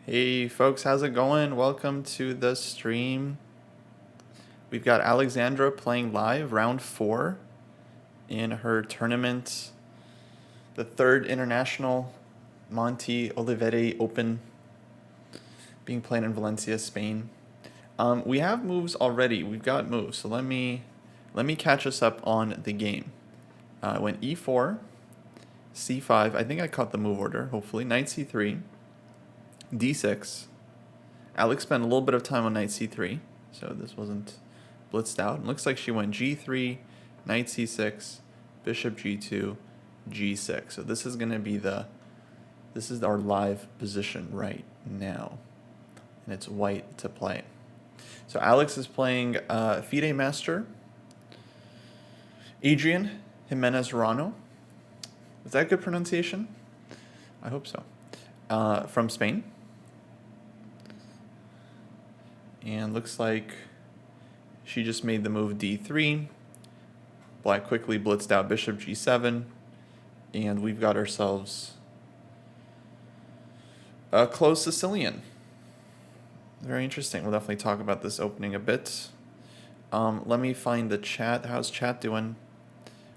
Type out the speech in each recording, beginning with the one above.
Hey folks, how's it going? Welcome to the stream. We've got Alexandra playing live round 4 in her tournament, the 3rd International Monte Oliveri Open, being played in Valencia, Spain. We have moves already. We've got moves, so let me catch us up on the game. Went e4, c5. I think I caught the move order. Hopefully, knight c3, d6. Alex spent a little bit of time on knight c3, so this wasn't blitzed out. It looks like she went g3, knight c6, bishop g2, g6. So this is going to be this is our live position right now, and it's white to play. So Alex is playing FIDE Master Adrian Jimenez Rano. Is that good pronunciation? I hope so. From Spain. And looks like she just made the move d3. Black quickly blitzed out bishop g7. And we've got ourselves a closed Sicilian. Very interesting. We'll definitely talk about this opening a bit. Let me find the chat. How's chat doing?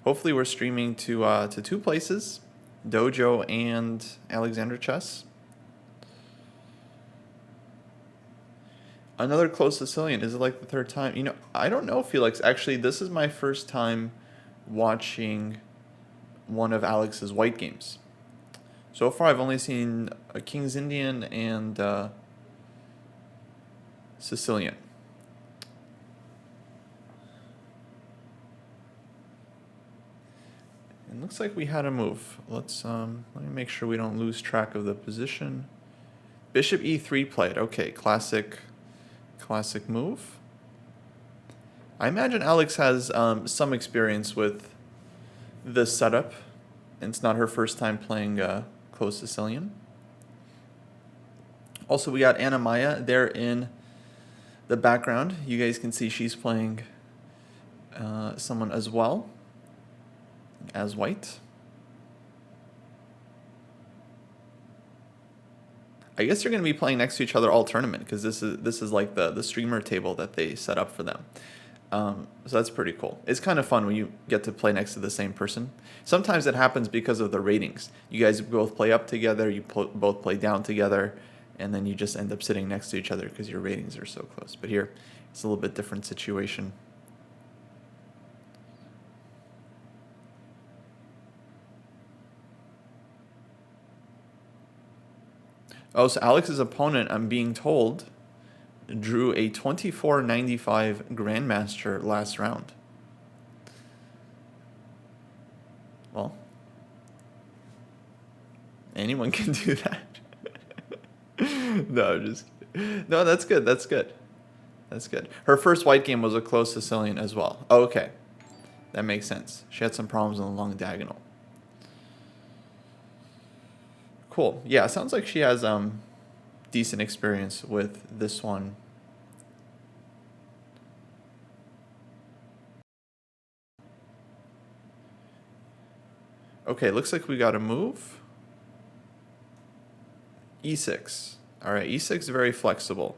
Hopefully we're streaming to 2 places, Dojo and AlexandraChess. Another close Sicilian. Is it like the 3rd time? You know, I don't know, Felix. Actually, this is my first time watching one of Alex's white games. So far, I've only seen a King's Indian and Sicilian. It looks like we had a move. Let me make sure we don't lose track of the position. Bishop e3 played. Okay, classic move. I imagine Alex has some experience with this setup, and it's not her first time playing closed Sicilian. Also, we got Anna Maya there in the background. You guys can see she's playing someone as well as white. I guess they're going to be playing next to each other all tournament, because this is like the streamer table that they set up for them. So that's pretty cool. It's kind of fun when you get to play next to the same person. Sometimes it happens because of the ratings. You guys both play up together, you both play down together, and then you just end up sitting next to each other because your ratings are so close. But here, it's a little bit different situation. Oh, so Alex's opponent, I'm being told, drew a 24.95 Grandmaster last round. Well, anyone can do that. No, that's good. That's good. That's good. Her first white game was a close Sicilian as well. Oh, okay. That makes sense. She had some problems on the long diagonal. Cool. Yeah, sounds like she has decent experience with this one. Okay, looks like we got a move. e6. All right, e6 is very flexible.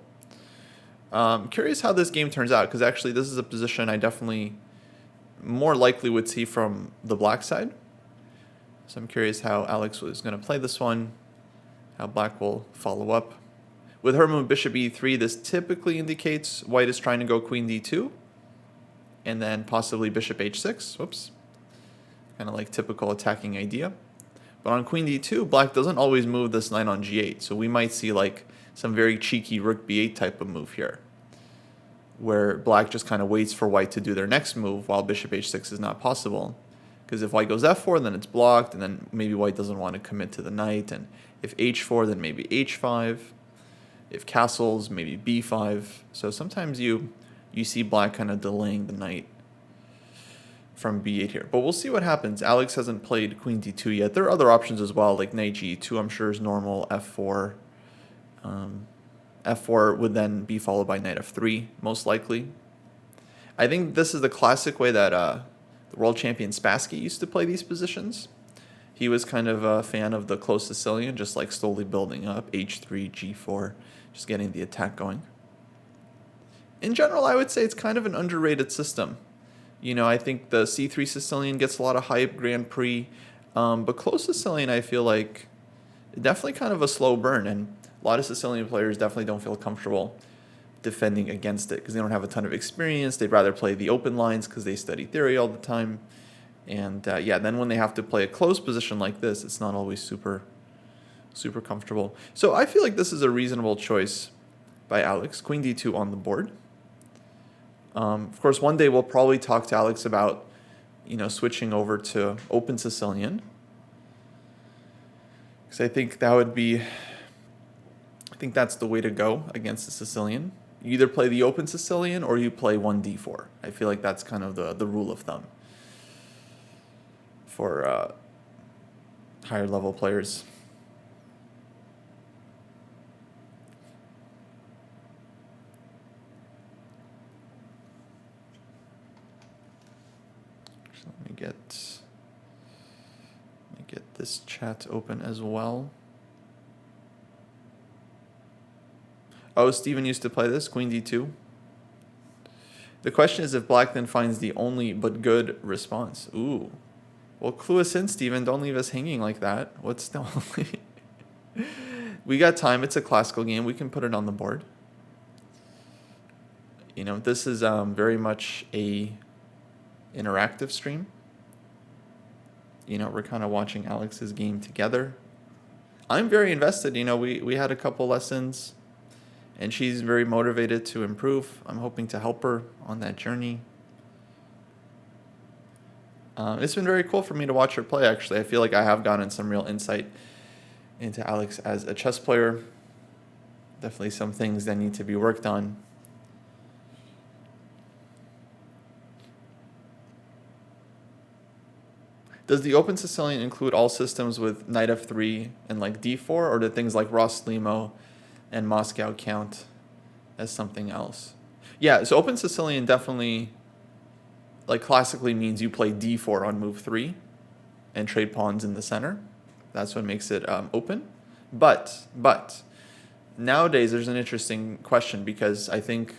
Curious how this game turns out, because actually this is a position I definitely more likely would see from the black side. So I'm curious how Alex was going to play this one, how black will follow up. With her move bishop e3, this typically indicates white is trying to go queen d2, and then possibly bishop h6. Whoops. Kind of like typical attacking idea. But on queen d2, black doesn't always move this knight on g8, so we might see like some very cheeky rook b8 type of move here, where black just kind of waits for white to do their next move while bishop h6 is not possible. Because if white goes f4, then it's blocked, and then maybe white doesn't want to commit to the knight, and if h4, then maybe h5. If castles, maybe b5. So sometimes you see black kind of delaying the knight from b8 here. But we'll see what happens. Alex hasn't played queen d2 yet. There are other options as well, like knight g2 I'm sure is normal, f4. F4 would then be followed by knight f3, most likely. I think this is the classic way that the world champion Spassky used to play these positions. He was kind of a fan of the close Sicilian, just like slowly building up, h3, g4, just getting the attack going. In general, I would say it's kind of an underrated system. You know, I think the c3 Sicilian gets a lot of hype, Grand Prix, but close Sicilian, I feel like definitely kind of a slow burn, and a lot of Sicilian players definitely don't feel comfortable defending against it because they don't have a ton of experience. They'd rather play the open lines because they study theory all the time. And yeah, then when they have to play a close position like this, it's not always super comfortable. So I feel like this is a reasonable choice by Alex. Queen d2 on the board. Of course, one day we'll probably talk to Alex about, you know, switching over to open Sicilian. Because I think that would be, I think that's the way to go against the Sicilian. You either play the open Sicilian or you play 1d4. I feel like that's kind of the rule of thumb for higher level players. So let me get this chat open as well. Oh, Steven used to play this, Queen d2. The question is if Black then finds the only but good response. Ooh. Well, clue us in, Steven. Don't leave us hanging like that. What's the only... We got time. It's a classical game. We can put it on the board. You know, this is very much a interactive stream. You know, we're kind of watching Alex's game together. I'm very invested. You know, we had a couple lessons, and she's very motivated to improve. I'm hoping to help her on that journey. It's been very cool for me to watch her play, actually. I feel like I have gotten some real insight into Alex as a chess player. Definitely some things that need to be worked on. Does the open Sicilian include all systems with knight f3 and like d4, or do things like Ross-Limo and Moscow count as something else? Yeah, so open Sicilian definitely, like, classically means you play d4 on move 3 and trade pawns in the center. That's what makes it open. But nowadays there's an interesting question, because I think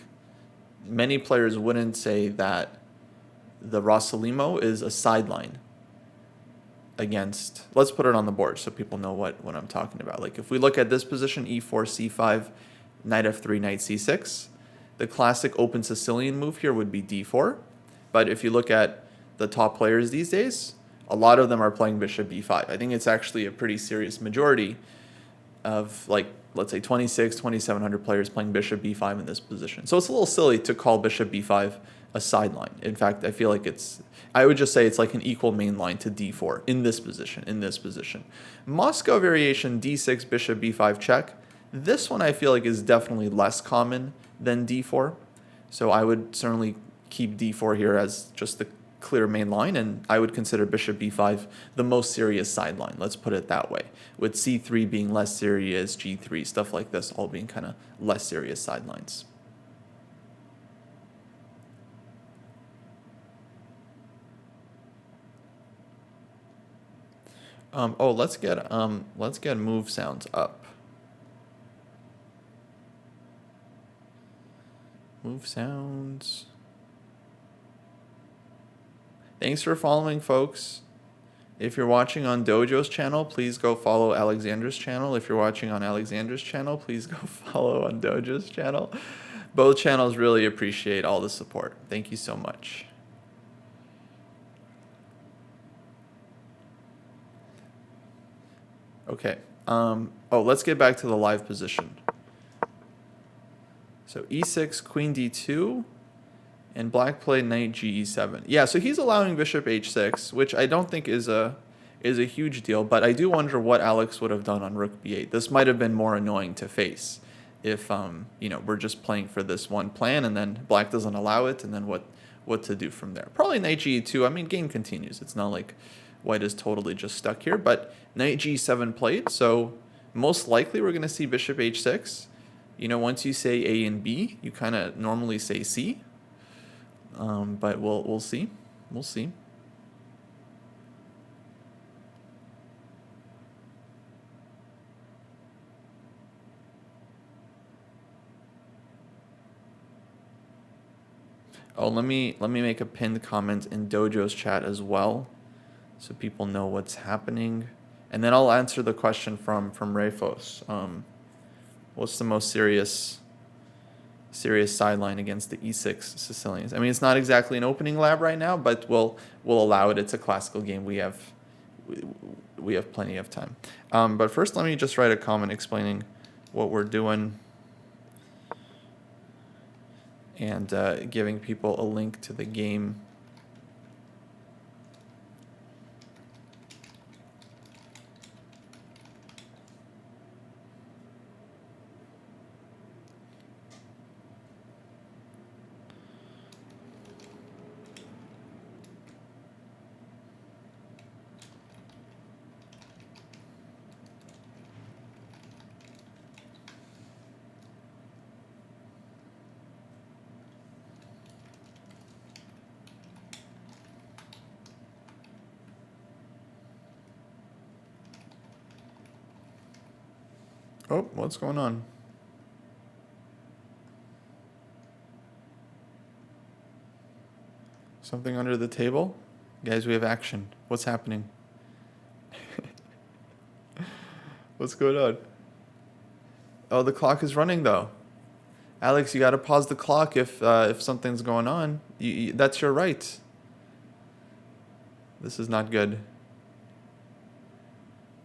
many players wouldn't say that the Ross-Limo is a sideline against, let's put it on the board so people know what I'm talking about. Like, if we look at this position, e4, c5, knight f3, knight c6, the classic open Sicilian move here would be d4. But if you look at the top players these days, a lot of them are playing bishop b5. I think it's actually a pretty serious majority of, like, let's say 2,700 players playing bishop b5 in this position. So it's a little silly to call bishop b5 a sideline. In fact, I feel like I would just say it's like an equal main line to d4 in this position. Moscow variation d6, bishop b5 check. This one I feel like is definitely less common than d4. So I would certainly keep d4 here as just the clear main line, and I would consider bishop b5 the most serious sideline. Let's put it that way. With c3 being less serious, g3, stuff like this all being kind of less serious sidelines. Oh, let's get move sounds up. Move sounds. Thanks for following, folks. If you're watching on Dojo's channel, please go follow Alexandra's channel. If you're watching on Alexandra's channel, please go follow on Dojo's channel. Both channels really appreciate all the support. Thank you so much. Okay. Oh, let's get back to the live position. So e6, queen d2, and black played knight ge7. Yeah, so he's allowing bishop h6, which I don't think is a huge deal, but I do wonder what Alex would have done on rook b8. This might have been more annoying to face if you know, we're just playing for this one plan and then black doesn't allow it, and then what to do from there. Probably knight ge2. I mean, game continues. It's not like white is totally just stuck here, but knight g7 played, so most likely we're going to see bishop h6. You know, once you say A and B, you kind of normally say C. But we'll see. We'll see. Oh, let me make a pinned comment in Dojo's chat as well, so people know what's happening, and then I'll answer the question from Rayfos. What's the most serious sideline against the E6 Sicilians? I mean, it's not exactly an opening lab right now, but we'll allow it. It's a classical game. We have plenty of time. But first, let me just write a comment explaining what we're doing and giving people a link to the game. Oh, what's going on? Something under the table? Guys, we have action. What's happening? What's going on? Oh, the clock is running though. Alex, you got to pause the clock if something's going on. That's your right. This is not good.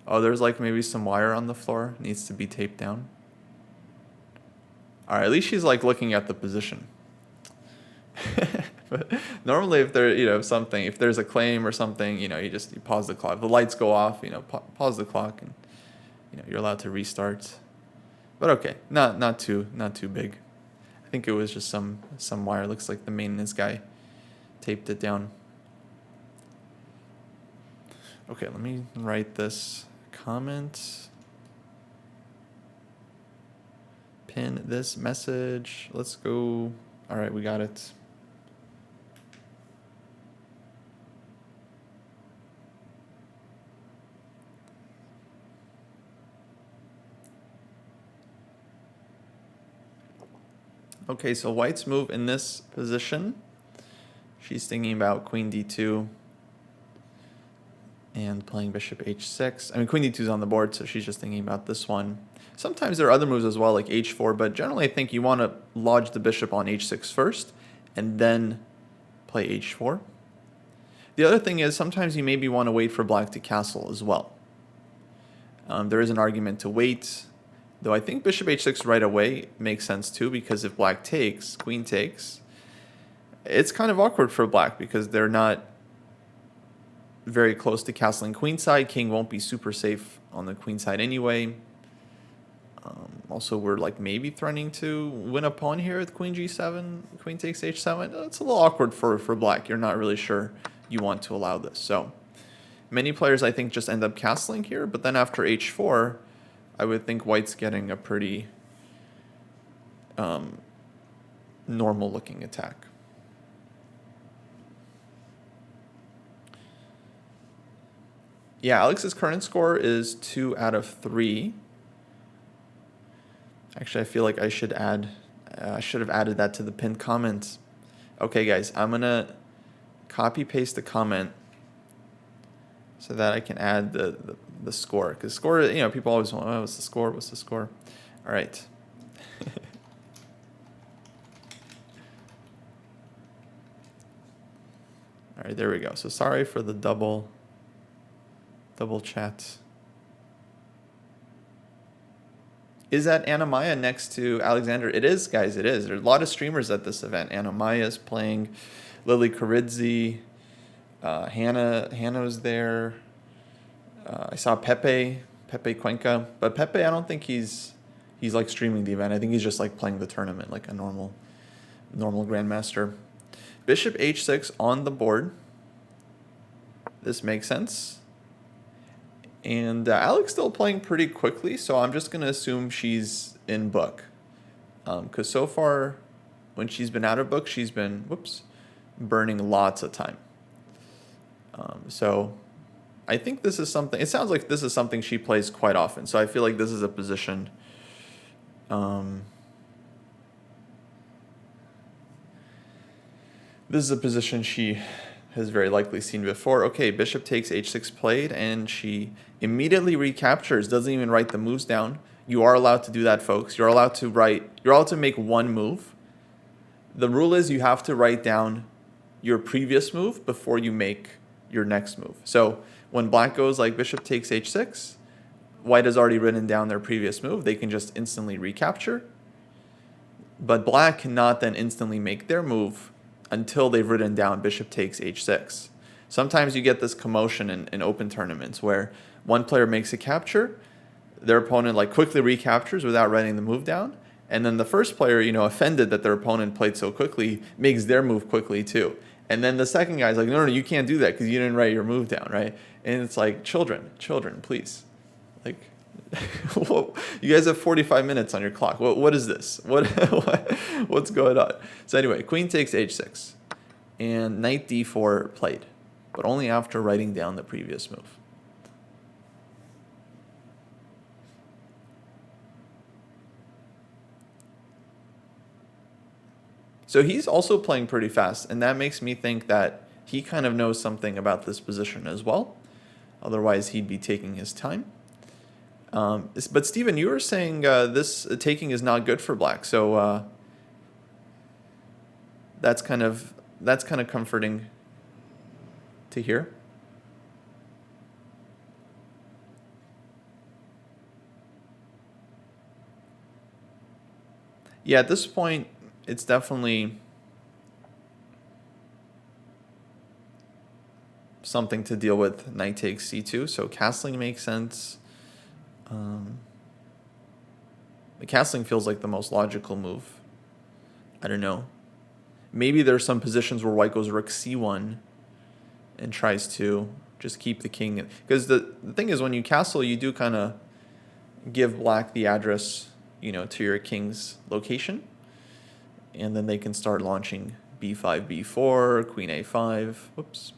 Oh, there's like maybe some wire on the floor. Needs to be taped down. All right, at least she's like looking at the position. But normally if there, if there's a claim or something, you pause the clock. If the lights go off, pause the clock and, you're allowed to restart. But okay, not too big. I think it was just some wire. Looks like the maintenance guy taped it down. Okay, let me write this comment. Pin this message. Let's go. All right, we got it. Okay, so white's move in this position. She's thinking about queen d2 and playing bishop h6. I mean, queen d2 is on the board, so she's just thinking about this one. Sometimes there are other moves as well, like h4, but generally I think you want to lodge the bishop on h6 first and then play h4. The other thing is sometimes you maybe want to wait for black to castle as well. There is an argument to wait, though I think bishop h6 right away makes sense too, because if black takes, queen takes, it's kind of awkward for black because they're not very close to castling queenside. King won't be super safe on the queen side anyway. Also, we're like maybe threatening to win a pawn here with queen g7, queen takes h7. It's a little awkward for black. You're not really sure you want to allow this. So many players, I think, just end up castling here. But then after h4, I would think white's getting a pretty normal-looking attack. Yeah, Alex's current score is 2 out of 3. Actually, I feel like I should have added that to the pinned comment. Okay, guys, I'm gonna copy paste the comment so that I can add the score. Because score, people always want, oh, what's the score? What's the score? All right. All right, there we go. So sorry for the double chat. Is that Anna Maya next to Alexander? It is, guys. It is. There's a lot of streamers at this event. Anna Maya is playing. Lily Caridzi. Hannah was there. I saw Pepe Cuenca. But Pepe, I don't think he's like streaming the event. I think he's just like playing the tournament like a normal grandmaster. Bishop h6 on the board. This makes sense. And Alex still playing pretty quickly, so I'm just going to assume she's in book. Because so far, when she's been out of book, she's been, burning lots of time. So I think this is something, it sounds like this is something she plays quite often. So I feel like this is a position This is a position she has very likely seen before. Okay, bishop takes h6 played, and she immediately recaptures, doesn't even write the moves down. You are allowed to do that, folks. You're allowed to make one move. The rule is you have to write down your previous move before you make your next move. So when black goes like bishop takes h6, white has already written down their previous move. They can just instantly recapture. But black cannot then instantly make their move until they've written down bishop takes h6. Sometimes you get this commotion in open tournaments where one player makes a capture, their opponent like quickly recaptures without writing the move down, and then the first player, offended that their opponent played so quickly, makes their move quickly too. And then the second guy's like, no, you can't do that because you didn't write your move down, right? And it's like, children, please. Like, you guys have 45 minutes on your clock. What is this? What's going on? So anyway, queen takes h6, and knight d4 played, but only after writing down the previous move. So he's also playing pretty fast, and that makes me think that he kind of knows something about this position as well. Otherwise, he'd be taking his time. But Steven, you were saying this taking is not good for black, so that's kind of comforting to hear. Yeah, at this point, it's definitely something to deal with. Knight takes c2, so castling makes sense. The castling feels like the most logical move. I don't know. Maybe there's some positions where white goes rook c1 and tries to just keep the king. Because the thing is, when you castle, you do kind of give black the address, to your king's location. And then they can start launching b5, b4, queen a5. Whoops.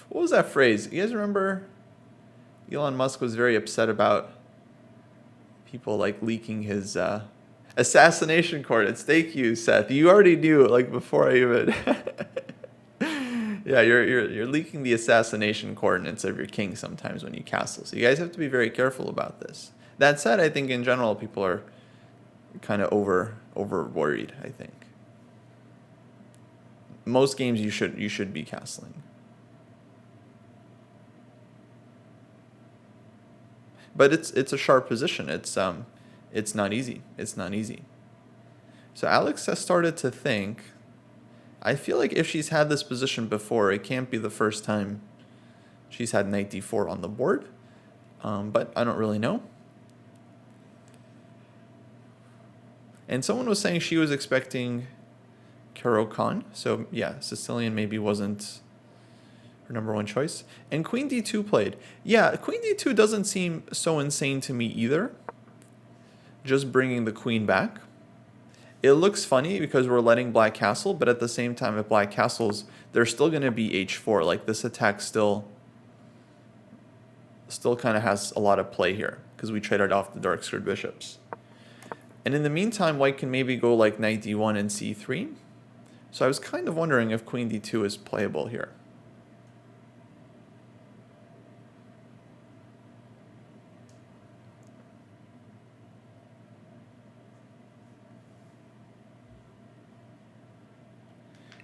What was that phrase? You guys remember Elon Musk was very upset about people like leaking his assassination coordinates. Thank you, Seth. You already knew like before I even Yeah, you're leaking the assassination coordinates of your king sometimes when you castle. So you guys have to be very careful about this. That said, I think in general people are kind of over worried, I think. Most games you should be castling. But it's a sharp position. It's not easy. It's not easy. So Alex has started to think, I feel like if she's had this position before, it can't be the first time she's had knight d4 on the board. But I don't really know. And someone was saying she was expecting Caro-Kann. So yeah, Sicilian maybe wasn't her number one choice. And queen d2 played. Yeah, queen d2 doesn't seem so insane to me either. Just bringing the queen back. It looks funny because we're letting black castle, but at the same time, if black castles, there's still going to be h4. Like this attack still kind of has a lot of play here because we traded off the dark squared bishops. And in the meantime, white can maybe go like knight d1 and c3. So I was kind of wondering if queen d2 is playable here.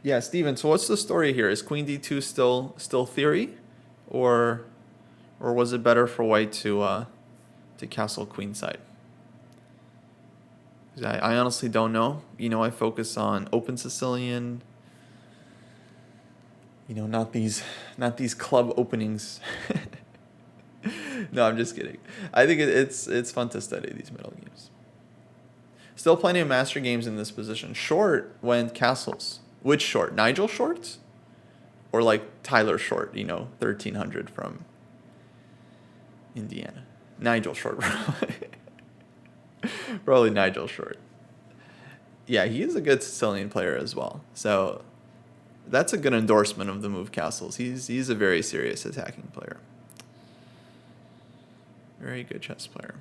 Yeah, Steven, so what's the story here? Is queen d2 still theory? Or was it better for white to castle queenside? I honestly don't know. I focus on open Sicilian. Not these club openings. No, I'm just kidding. I think it's fun to study these middle games. Still plenty of master games in this position. Short went castles. Which Short? Nigel Short? Or like Tyler Short, 1300 from Indiana. Nigel Short, probably. Probably Nigel Short. Yeah, he is a good Sicilian player as well. So that's a good endorsement of the move castles. He's a very serious attacking player. Very good chess player.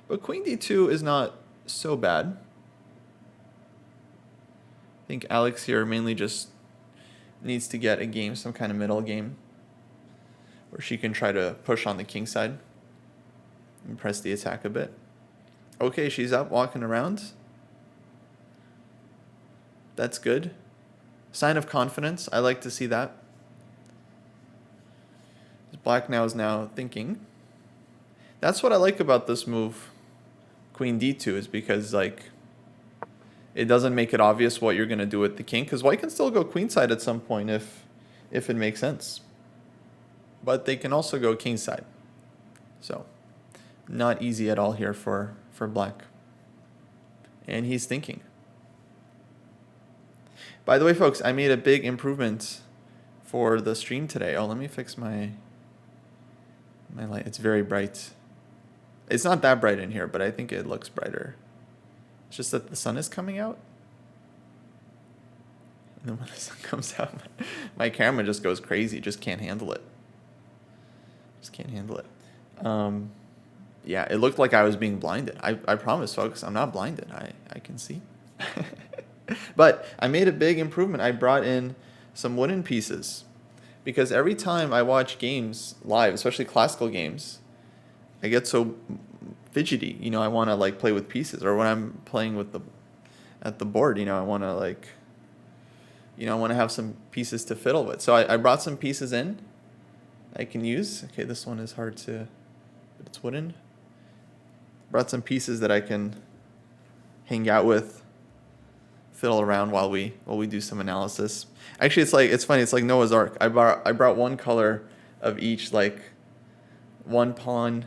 But queen d2 is not so bad. I think Alex here mainly just needs to get a game, some kind of middle game, where she can try to push on the king side and press the attack a bit. Okay, she's up, walking around. That's good. Sign of confidence. I like to see that. Black now is thinking. That's what I like about this move, queen d2, is because like it doesn't make it obvious what you're going to do with the king, because white can still go queenside at some point if it makes sense. But they can also go kingside. So not easy at all here for black. And he's thinking. By the way, folks, I made a big improvement for the stream today. Oh, let me fix my light. It's very bright. It's not that bright in here, but I think it looks brighter. It's just that the sun is coming out. And then when the sun comes out, my camera just goes crazy. Just can't handle it. Just can't handle it. Yeah, it looked like I was being blinded. I promise, folks, I'm not blinded. I can see. But I made a big improvement. I brought in some wooden pieces. Because every time I watch games live, especially classical games, I get so fidgety. You know, I want to like play with pieces. Or when I'm playing with at the board, you know, I want to like, you know, I want to have some pieces to fiddle with. So I brought some pieces in I can use. Okay, this one is hard to, but it's wooden. Brought some pieces that I can hang out with, fiddle around while we do some analysis. Actually, it's funny. It's like Noah's Ark. I brought one color of each, like one pawn.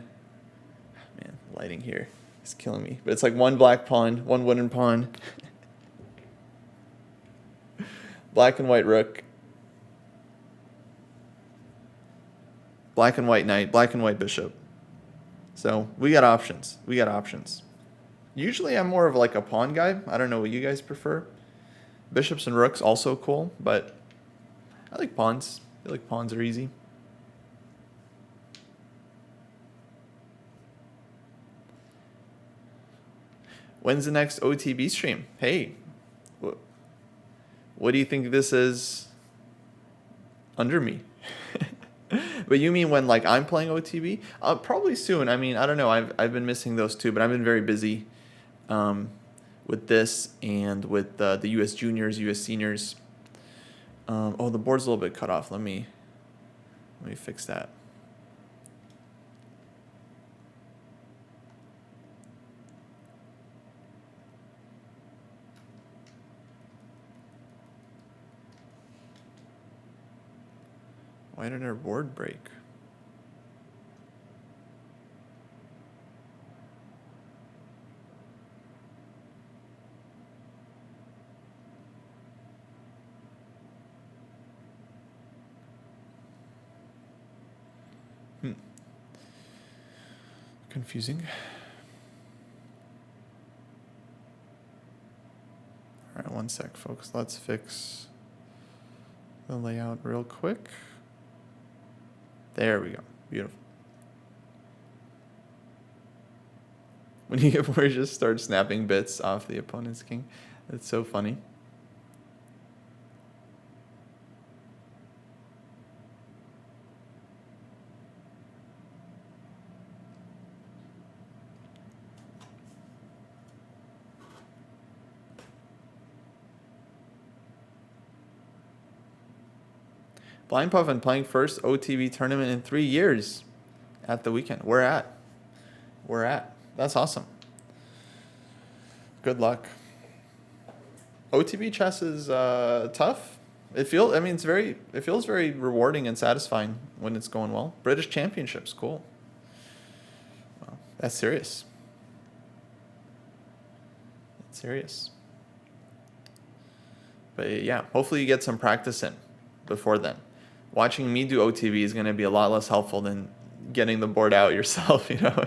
Man, lighting here is killing me. But it's like one black pawn, one wooden pawn, black and white rook, black and white knight, black and white bishop. So we got options. Usually I'm more of like a pawn guy. I don't know what you guys prefer. Bishops and rooks also cool, but I like pawns. I feel like pawns are easy. When's the next OTB stream? Hey, what do you think this is under me? But you mean when like I'm playing OTB? Probably soon. I mean, I don't know. I've been missing those too, but I've been very busy with this and with the U.S. juniors, U.S. seniors. Oh, the board's a little bit cut off. Let me fix that. Why did our board break? Confusing. All right, one sec, folks. Let's fix the layout real quick. There we go. Beautiful. When you get bored, just start snapping bits off the opponent's king. That's so funny. Blind Puff and playing first OTB tournament in 3 years at the weekend. We're at. That's awesome. Good luck. OTB chess is tough. It feels very rewarding and satisfying when it's going well. British Championships, cool. Well, that's serious. But yeah, hopefully you get some practice in before then. Watching me do OTB is going to be a lot less helpful than getting the board out yourself, you know.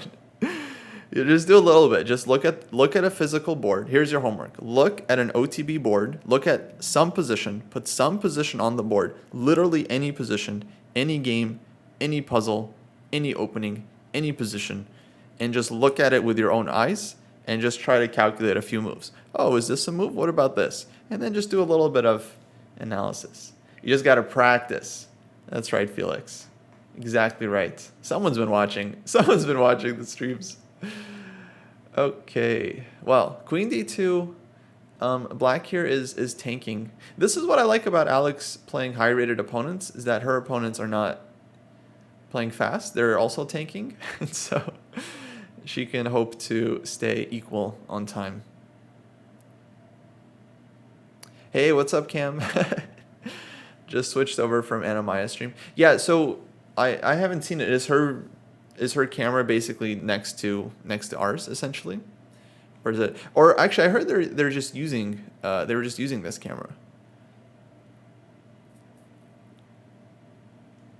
You just do a little bit. Just look at a physical board. Here's your homework. Look at an OTB board. Look at some position. Put some position on the board. Literally any position, any game, any puzzle, any opening, any position. and just look at it with your own eyes and just try to calculate a few moves. Oh, is this a move? What about this? And then just do a little bit of analysis. You just got to practice. That's right, Felix. Exactly right. Someone's been watching. Someone's been watching the streams. Okay. Well, Queen D2. Black here is tanking. This is what I like about Alex playing high-rated opponents, is that her opponents are not playing fast. They're also tanking. And so she can hope to stay equal on time. Hey, what's up, Cam? Just switched over from Anamaya's stream. Yeah, so I haven't seen it. Is her camera basically next to ours essentially, or is it? Or actually, I heard they're just using they were just using this camera,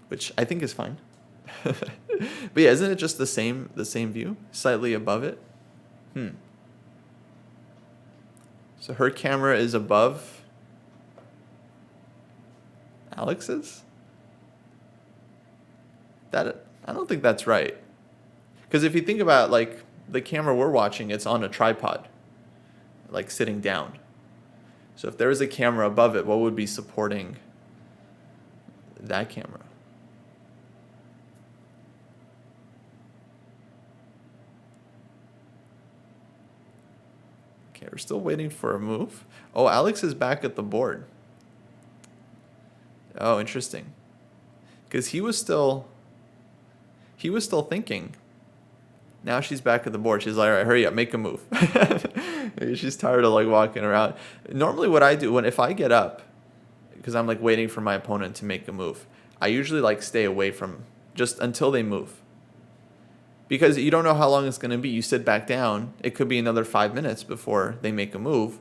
which I think is fine. But yeah, isn't it just the same view, slightly above it? So her camera is above Alex's? That, I don't think that's right. Because if you think about like the camera we're watching, it's on a tripod, like sitting down. So if there was a camera above it, what would be supporting that camera? Okay, we're still waiting for a move. Oh, Alex is back at the board. Oh, interesting. Because he was still thinking. Now she's back at the board. She's like, all right, hurry up, make a move. Maybe she's tired of like walking around. Normally what I do if I get up, because I'm like waiting for my opponent to make a move, I usually like stay away from just until they move. Because you don't know how long it's going to be. You sit back down. It could be another 5 minutes before they make a move.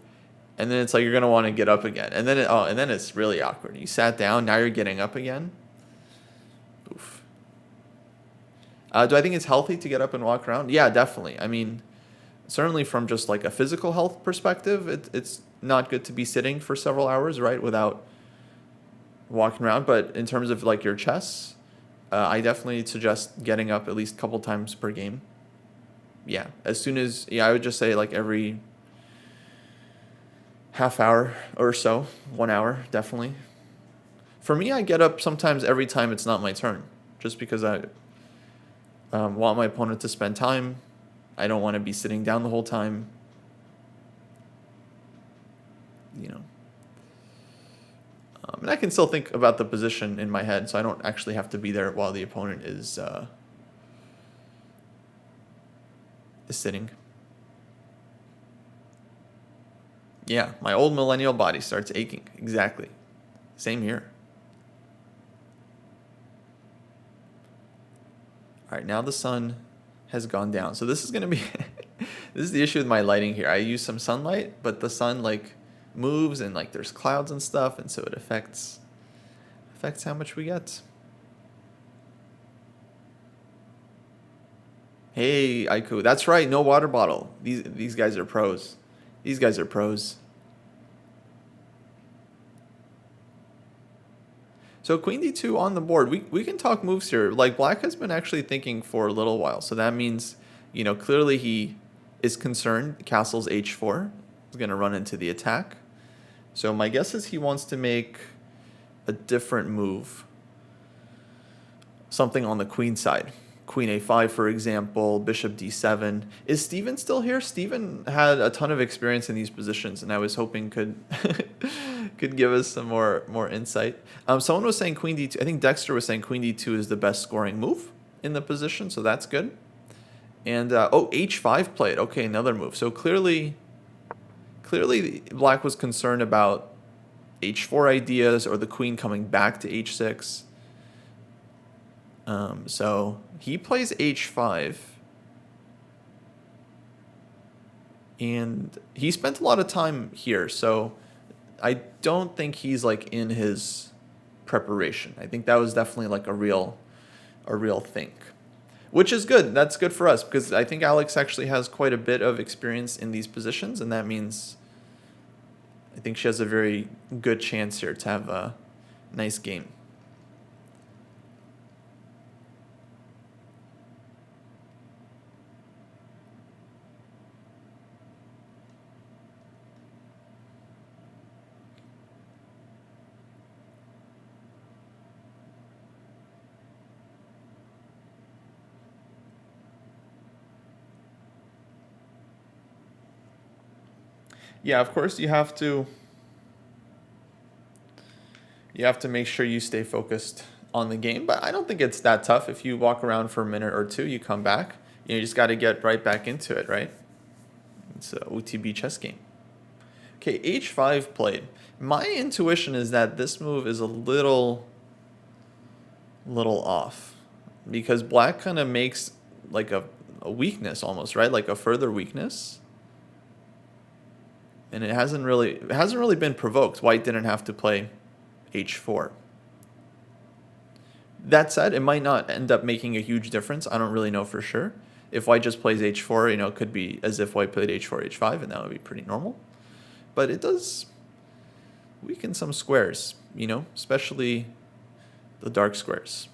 And then it's like you're going to want to get up again. And then it's really awkward. You sat down, now you're getting up again. Oof. Do I think it's healthy to get up and walk around? Yeah, definitely. I mean, certainly from just like a physical health perspective, it's not good to be sitting for several hours, right, without walking around. But in terms of like your chess, I definitely suggest getting up at least a couple times per game. Yeah, I would just say like every half hour or so, 1 hour, definitely. For me, I get up sometimes every time it's not my turn, just because I want my opponent to spend time. I don't want to be sitting down the whole time. You know. And I can still think about the position in my head, so I don't actually have to be there while the opponent is sitting. Yeah, my old millennial body starts aching. Exactly. Same here. All right, now the sun has gone down. So this is going to be, this is the issue with my lighting here. I use some sunlight, but the sun like moves and like there's clouds and stuff, and so it affects how much we get. Hey, Aiku, that's right, no water bottle. These guys are pros. These guys are pros. So queen d2 on the board. We can talk moves here. Like black has been actually thinking for a little while. So that means, clearly he is concerned. Castle's h4 is going to run into the attack. So my guess is he wants to make a different move. Something on the queen side. Queen a5, for example, bishop d7. Is Steven still here? Steven had a ton of experience in these positions, and I was hoping could give us some more insight. Someone was saying queen d2. I think Dexter was saying queen d2 is the best scoring move in the position, so that's good. And h5 played. Okay, another move. So clearly black was concerned about h4 ideas or the queen coming back to h6. So he plays h5, and he spent a lot of time here, so I don't think he's like in his preparation. I think that was definitely like a real think, which is good. That's good for us because I think Alex actually has quite a bit of experience in these positions, and that means I think she has a very good chance here to have a nice game. Yeah, of course you have to make sure you stay focused on the game, but I don't think it's that tough. If you walk around for a minute or two, you come back. You just got to get right back into it, right? It's a OTB chess game. Okay, h5 played. My intuition is that this move is a little off because black kind of makes like a weakness almost, right? Like a further weakness. And it hasn't really been provoked. White didn't have to play h4. That said, it might not end up making a huge difference. I don't really know for sure. If white just plays h4, it could be as if white played h4, h5, and that would be pretty normal. But it does weaken some squares, especially the dark squares.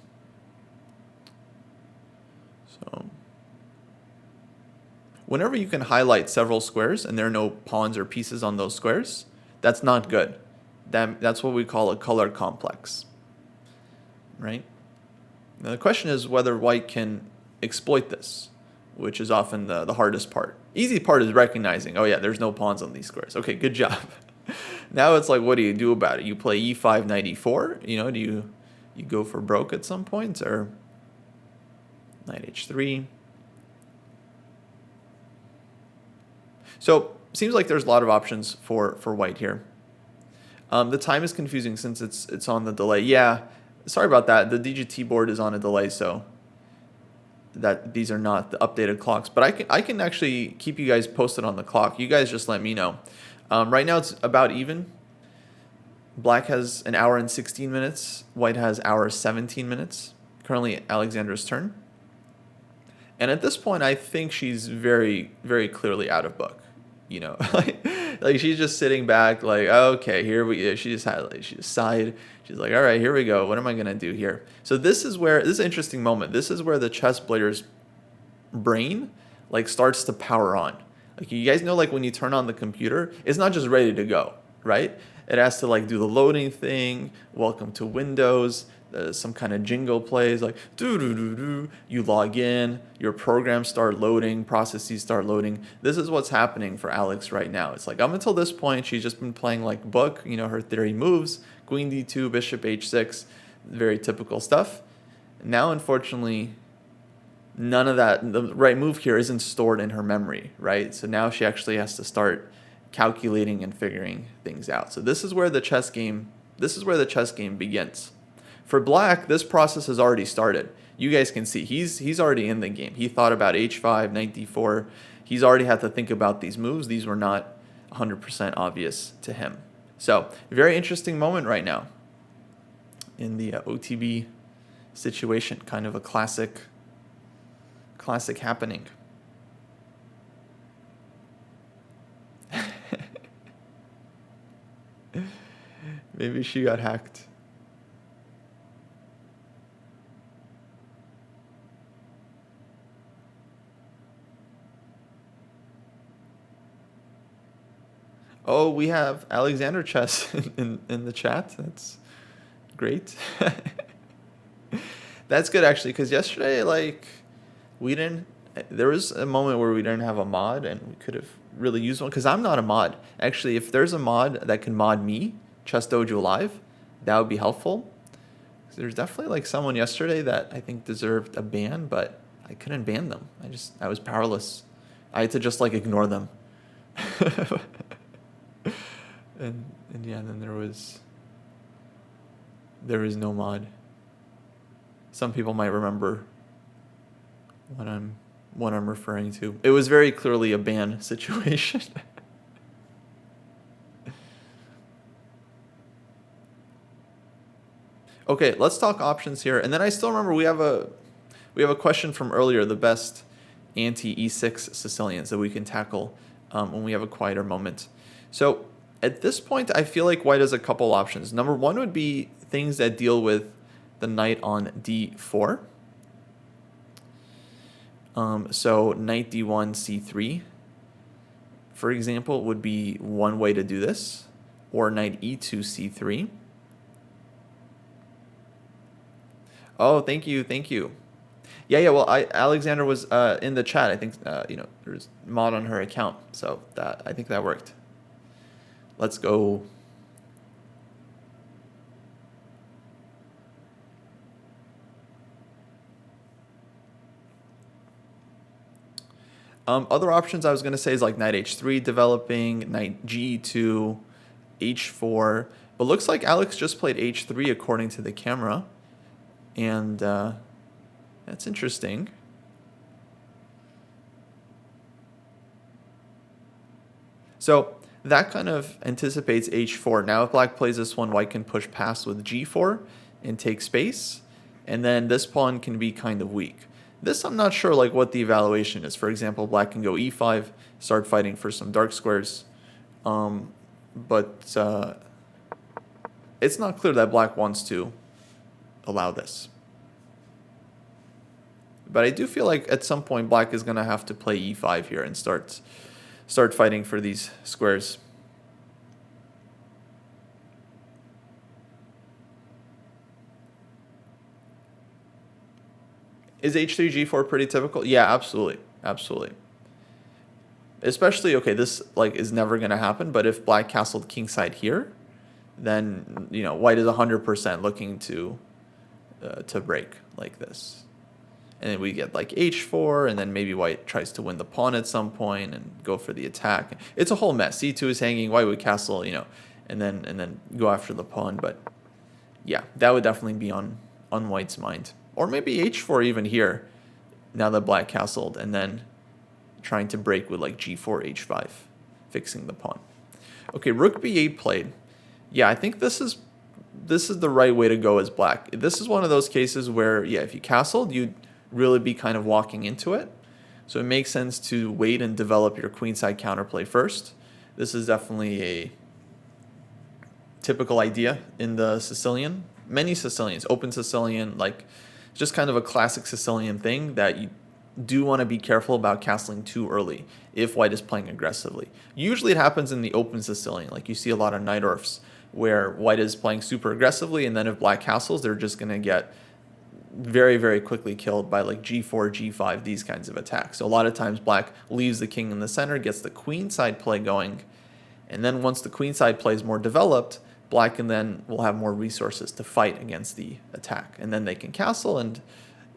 So whenever you can highlight several squares and there are no pawns or pieces on those squares, that's not good. That's what we call a color complex, right? Now the question is whether white can exploit this, which is often the hardest part. Easy part is recognizing, oh yeah, there's no pawns on these squares. Okay, good job. Now it's like, what do you do about it? You play e5, knight e4. Do you go for broke at some point, or knight h3? So seems like there's a lot of options for white here. The time is confusing since it's on the delay. Yeah, sorry about that. The DGT board is on a delay, so that these are not the updated clocks. But I can actually keep you guys posted on the clock. You guys just let me know. Right now it's about even. Black has an hour and 16 minutes. White has hour 17 minutes. Currently Alexandra's turn. And at this point, I think she's very, very clearly out of book. Like she's just sitting back, like, okay, here we. She just sighed. She's like, all right, here we go. What am I gonna do here? So this is an interesting moment. This is where the chess player's brain starts to power on. Like you guys know, like when you turn on the computer, it's not just ready to go, right? It has to do the loading thing. Welcome to Windows. Some kind of jingle plays like do do do do. You log in, your programs start loading, processes start loading. This is what's happening for Alex right now. It's like up until this point, she's just been playing like book, her theory moves, queen d2, bishop h6, very typical stuff. Now, unfortunately, none of that. The right move here isn't stored in her memory, right? So now she actually has to start calculating and figuring things out. So this is where the chess game begins. For black, this process has already started. You guys can see he's already in the game. He thought about h5, knight d4. He's already had to think about these moves. These were not 100% obvious to him. So very interesting moment right now in the OTB situation. Kind of a classic happening. Maybe she got hacked. Oh, we have AlexandraChess in the chat. That's great. That's good actually, because yesterday there was a moment where we didn't have a mod and we could have really used one, because I'm not a mod. Actually, if there's a mod that can mod me, ChessDojoLive, that would be helpful. There's definitely someone yesterday that I think deserved a ban, but I couldn't ban them. I was powerless. I had to just ignore them. and yeah, then there was no mod. Some people might remember what I'm referring to. It was very clearly a ban situation. Okay, let's talk options here. And then I still remember we have a question from earlier, the best anti-E6 Sicilians that we can tackle when we have a quieter moment. So at this point, I feel like white has a couple options. Number one would be things that deal with the knight on d4. So knight d1, c3, for example, would be one way to do this, or knight e2, c3. Oh, thank you. Yeah. Well, Alexandra was in the chat. I think there's mod on her account, so I think that worked. Let's go. Other options I was going to say is like knight h3 developing, knight g2, h4. But looks like Alex just played h3 according to the camera. And that's interesting. So that kind of anticipates h4. Now if black plays this one, white can push past with g4 and take space. And then this pawn can be kind of weak. This I'm not sure like what the evaluation is. For example, black can go e5, start fighting for some dark squares. But it's not clear that black wants to allow this. But I do feel like at some point black is going to have to play e5 here and start fighting for these squares. Is h3 g4 pretty typical? Yeah, absolutely. Absolutely. Especially, okay, this like is never going to happen, but if black castled kingside here, then, you know, white is 100% looking to break like this. And then we get like h4, and then maybe white tries to win the pawn at some point and go for the attack. It's a whole mess. c2 is hanging, white would castle, you know, and then go after the pawn. But yeah, that would definitely be on white's mind. Or maybe h4 even here, now that black castled, and then trying to break with like g4, h5, fixing the pawn. Okay, rook b8 played. Yeah, I think this is the right way to go as black. This is one of those cases where, yeah, if you castled, you'd really be kind of walking into it. So it makes sense to wait and develop your queenside counterplay first. This is definitely a typical idea in the Sicilian. Many Sicilians, open Sicilian, like just kind of a classic Sicilian thing that you do want to be careful about castling too early if white is playing aggressively. Usually it happens in the open Sicilian. Like you see a lot of Najdorfs where white is playing super aggressively, and then if black castles, they're just going to get very, very quickly killed by like g4, g5, these kinds of attacks. So a lot of times black leaves the king in the center, gets the queenside play going, and then once the queenside play is more developed, black can then will have more resources to fight against the attack. And then they can castle, and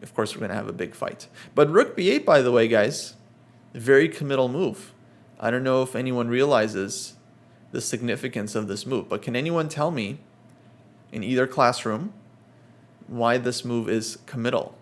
of course we're going to have a big fight. But rook b8, by the way, guys, very committal move. I don't know if anyone realizes the significance of this move, but can anyone tell me in either classroom why this move is committal?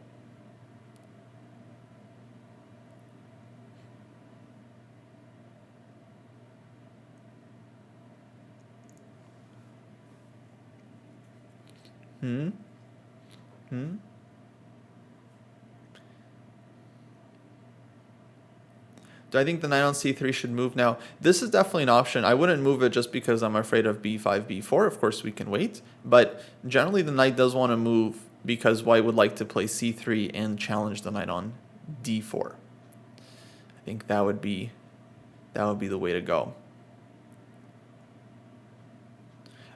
Do I think the knight on c3 should move now? This is definitely an option. I wouldn't move it just because I'm afraid of b5, b4. Of course, we can wait. But generally, the knight does want to move because white would like to play c3 and challenge the knight on d4. I think that would be the way to go.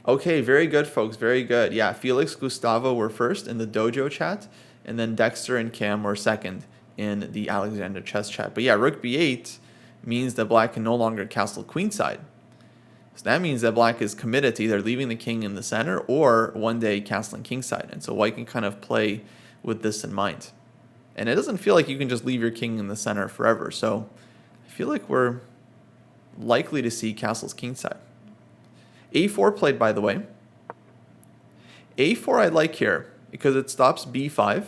Okay, very good, folks. Very good. Yeah, Felix, Gustavo were first in the Dojo chat, and then Dexter and Cam were second in the AlexandraChess chat. But yeah, rook b8 means that black can no longer castle queenside. So that means that black is committed to either leaving the king in the center or one day castling kingside. And so white can kind of play with this in mind. And it doesn't feel like you can just leave your king in the center forever. So I feel like we're likely to see castles kingside. a4 played, by the way. a4 I like here because it stops b5.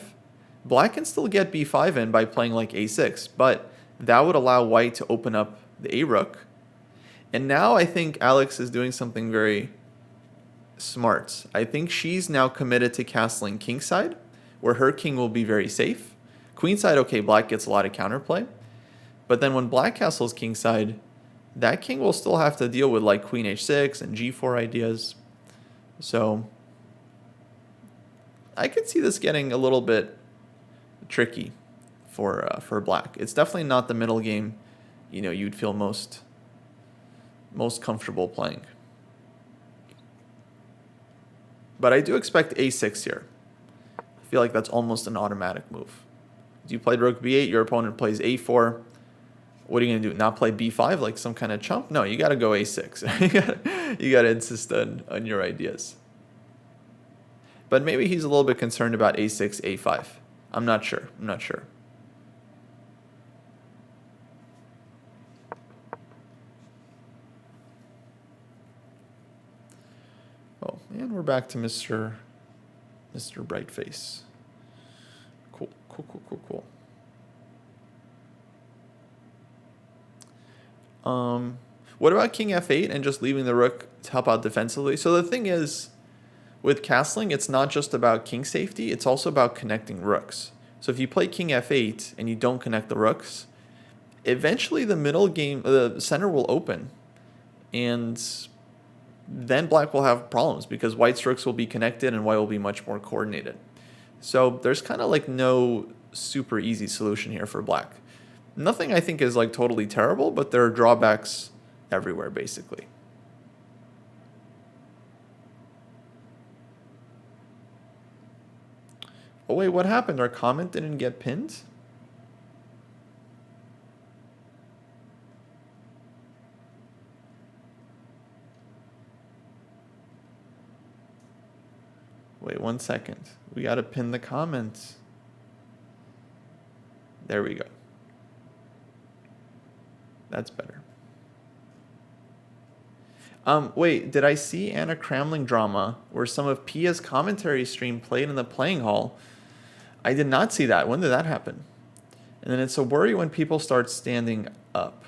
Black can still get b5 in by playing like a6, but that would allow white to open up the a-rook. And now I think Alex is doing something very smart. I think she's now committed to castling kingside, where her king will be very safe. Queenside, okay, black gets a lot of counterplay. But then when black castles kingside, that king will still have to deal with like queen h6 and g4 ideas. So I could see this getting a little bit tricky for black. It's definitely not the middle game, you know, you'd feel most comfortable playing. But I do expect a6 here. I feel like that's almost an automatic move. You played rook b8, your opponent plays a4. What are you gonna do? Not play b5 like some kind of chump? No, you gotta go a6. You gotta insist on your ideas. But maybe he's a little bit concerned about a6, a5. I'm not sure. I'm not sure. Oh, and we're back to Mr. Brightface. Cool, cool, cool, cool, cool. What about king f8 and just leaving the rook to help out defensively? So the thing is, with castling, it's not just about king safety, it's also about connecting rooks. So if you play king f8 and you don't connect the rooks, eventually the middle game, the center will open. And then black will have problems because white's rooks will be connected and white will be much more coordinated. So there's kind of like no super easy solution here for black. Nothing I think is like totally terrible, but there are drawbacks everywhere basically. Oh wait, what happened? Our comment didn't get pinned? Wait 1 second. We gotta pin the comments. There we go. That's better. Wait, did I see Anna Kramling drama where some of Pia's commentary stream played in the playing hall? I did not see that. When did that happen? And then it's a worry when people start standing up.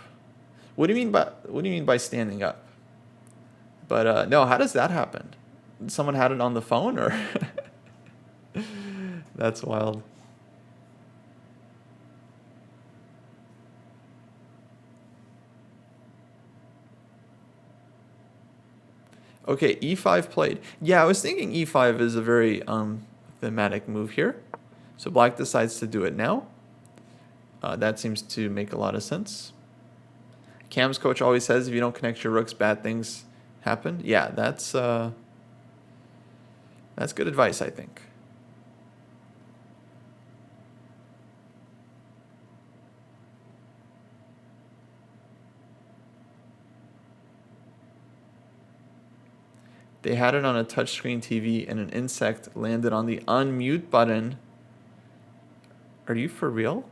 What do you mean by standing up? But no, how does that happen? Someone had it on the phone or? That's wild. Okay, e5 played. Yeah, I was thinking e5 is a very thematic move here. So black decides to do it now. That seems to make a lot of sense. Cam's coach always says if you don't connect your rooks, bad things happen. Yeah, that's good advice, I think. They had it on a touchscreen TV and an insect landed on the unmute button. Are you for real?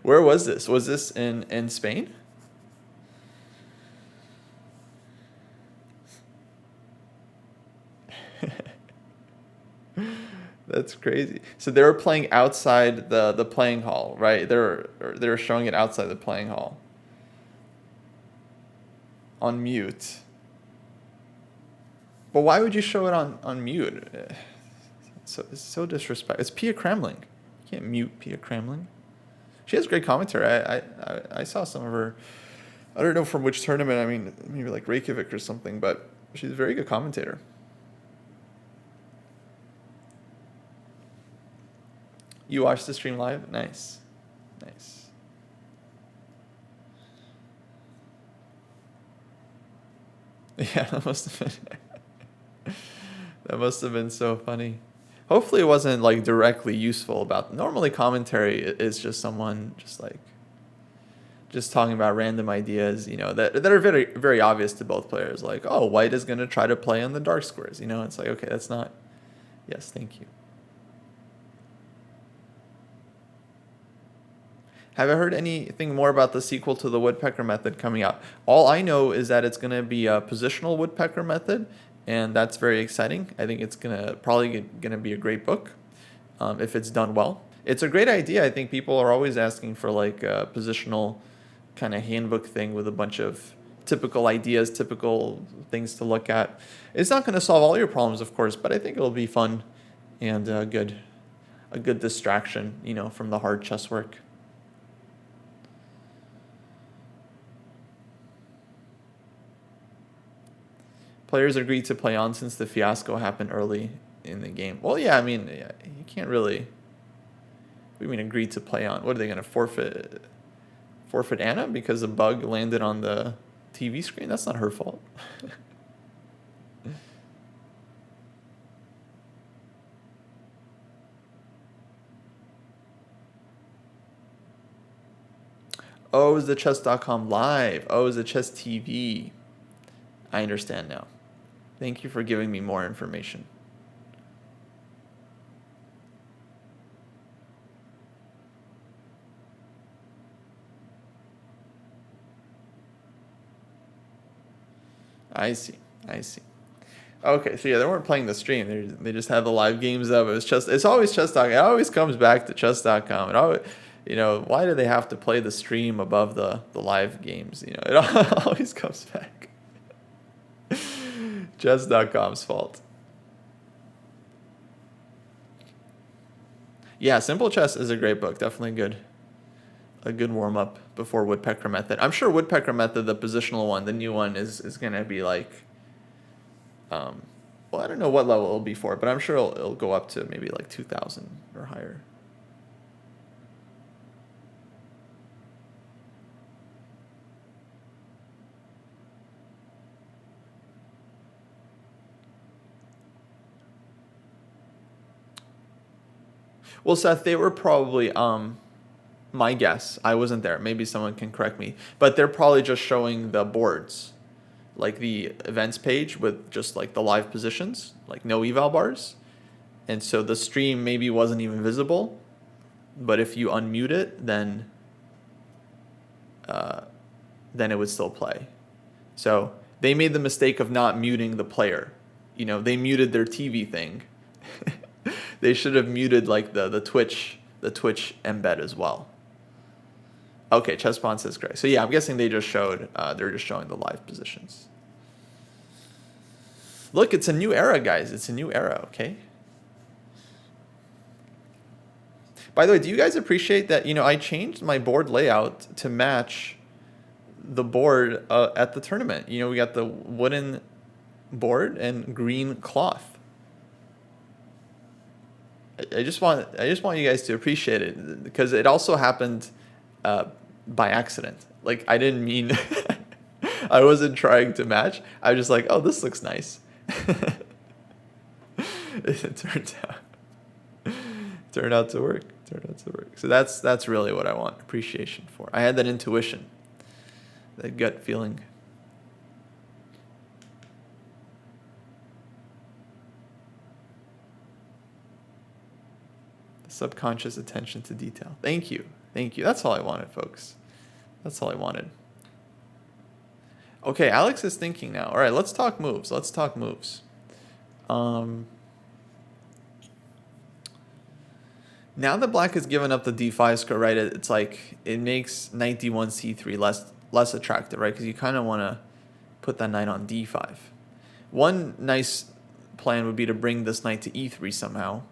Where was this? Was this in Spain? That's crazy. So they were playing outside the playing hall, right? They were showing it outside the playing hall. On mute. But why would you show it on mute? It's so disrespectful. It's Pia Kremling. You can't mute Pia Kremling. She has great commentary. I saw some of her. I don't know from which tournament. I mean, maybe like Reykjavik or something. But she's a very good commentator. You watched the stream live? Nice. Nice. Yeah, that must have been so funny. Hopefully it wasn't like directly useful about. Normally commentary is just someone just talking about random ideas, that are very, very obvious to both players. Like, oh, white is going to try to play on the dark squares. It's like, okay, that's not. Yes, thank you. Have I heard anything more about the sequel to the woodpecker method coming out? All I know is that it's going to be a positional woodpecker method, and that's very exciting. I think it's probably going to be a great book if it's done well. It's a great idea. I think people are always asking for like a positional kind of handbook thing with a bunch of typical ideas, typical things to look at. It's not going to solve all your problems, of course, but I think it'll be fun and a good distraction, from the hard chess work. Players agreed to play on since the fiasco happened early in the game. Well, yeah, I mean, you can't really. What do you mean agreed to play on? What are they going to forfeit Anna because a bug landed on the TV screen? That's not her fault. Oh, it's the chess.com live. Oh, it's the chess TV. I understand now. Thank you for giving me more information. I see. I see. Okay, so yeah, they weren't playing the stream. They just had the live games up. It's always chess.com. It always comes back to chess.com. It always, why do they have to play the stream above the live games? It always comes back. Chess.com's fault. Yeah, Simple Chess is a great book. Definitely a good warm up before Woodpecker Method. I'm sure Woodpecker Method, the positional one, the new one, is gonna be like, well, I don't know what level it'll be for, but I'm sure it'll go up to maybe like 2,000 or higher. Well, Seth, they were probably, my guess, I wasn't there. Maybe someone can correct me, but they're probably just showing the boards, like the events page with just like the live positions, like no eval bars. And so the stream maybe wasn't even visible, but if you unmute it, then it would still play. So they made the mistake of not muting the player. They muted their TV thing. They should have muted like the Twitch embed as well. Okay, Chessbond says great. So yeah, I'm guessing they're just showing the live positions. Look, it's a new era, guys. It's a new era, okay? By the way, do you guys appreciate that, I changed my board layout to match the board at the tournament? We got the wooden board and green cloth. I just want you guys to appreciate it, because it also happened by accident. Like, I didn't mean I wasn't trying to match. I was just like, oh, this looks nice. It turned out to work. So that's really what I want appreciation for. I had that intuition, that gut feeling. Subconscious attention to detail. Thank you. That's all I wanted, folks. That's all I wanted. Okay, Alex is thinking now. All right, let's talk moves. Now that black has given up the d5 square, right, it's like it makes knight d1 c3 less attractive, right? Because you kind of want to put that knight on d5. One nice plan would be to bring this knight to e3 somehow,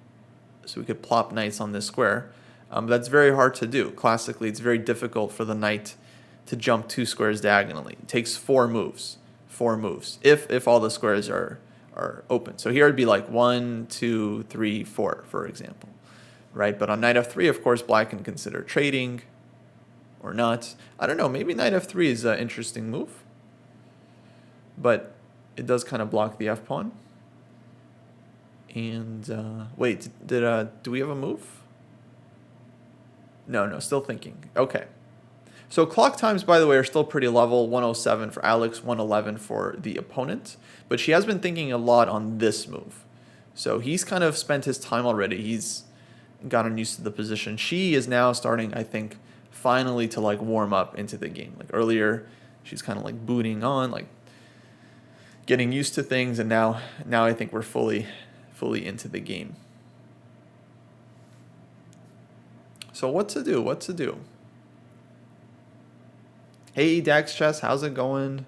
so we could plop knights on this square. That's very hard to do. Classically, it's very difficult for the knight to jump 2 squares diagonally. It takes 4 moves. If all the squares are open. So here it'd be like 1, 2, 3, 4, for example, right? But on knight f3, of course, black can consider trading or not. I don't know. Maybe knight f3 is an interesting move, but it does kind of block the f pawn. And wait, do we have a move? No, still thinking. Okay. So clock times, by the way, are still pretty level. 107 for Alex, 111 for the opponent. But she has been thinking a lot on this move. So he's kind of spent his time already. He's gotten used to the position. She is now starting, I think, finally to like warm up into the game. Like earlier, she's kind of like booting on, like getting used to things. And now I think we're fully into the game. So what to do? Hey, Dax Chess, how's it going?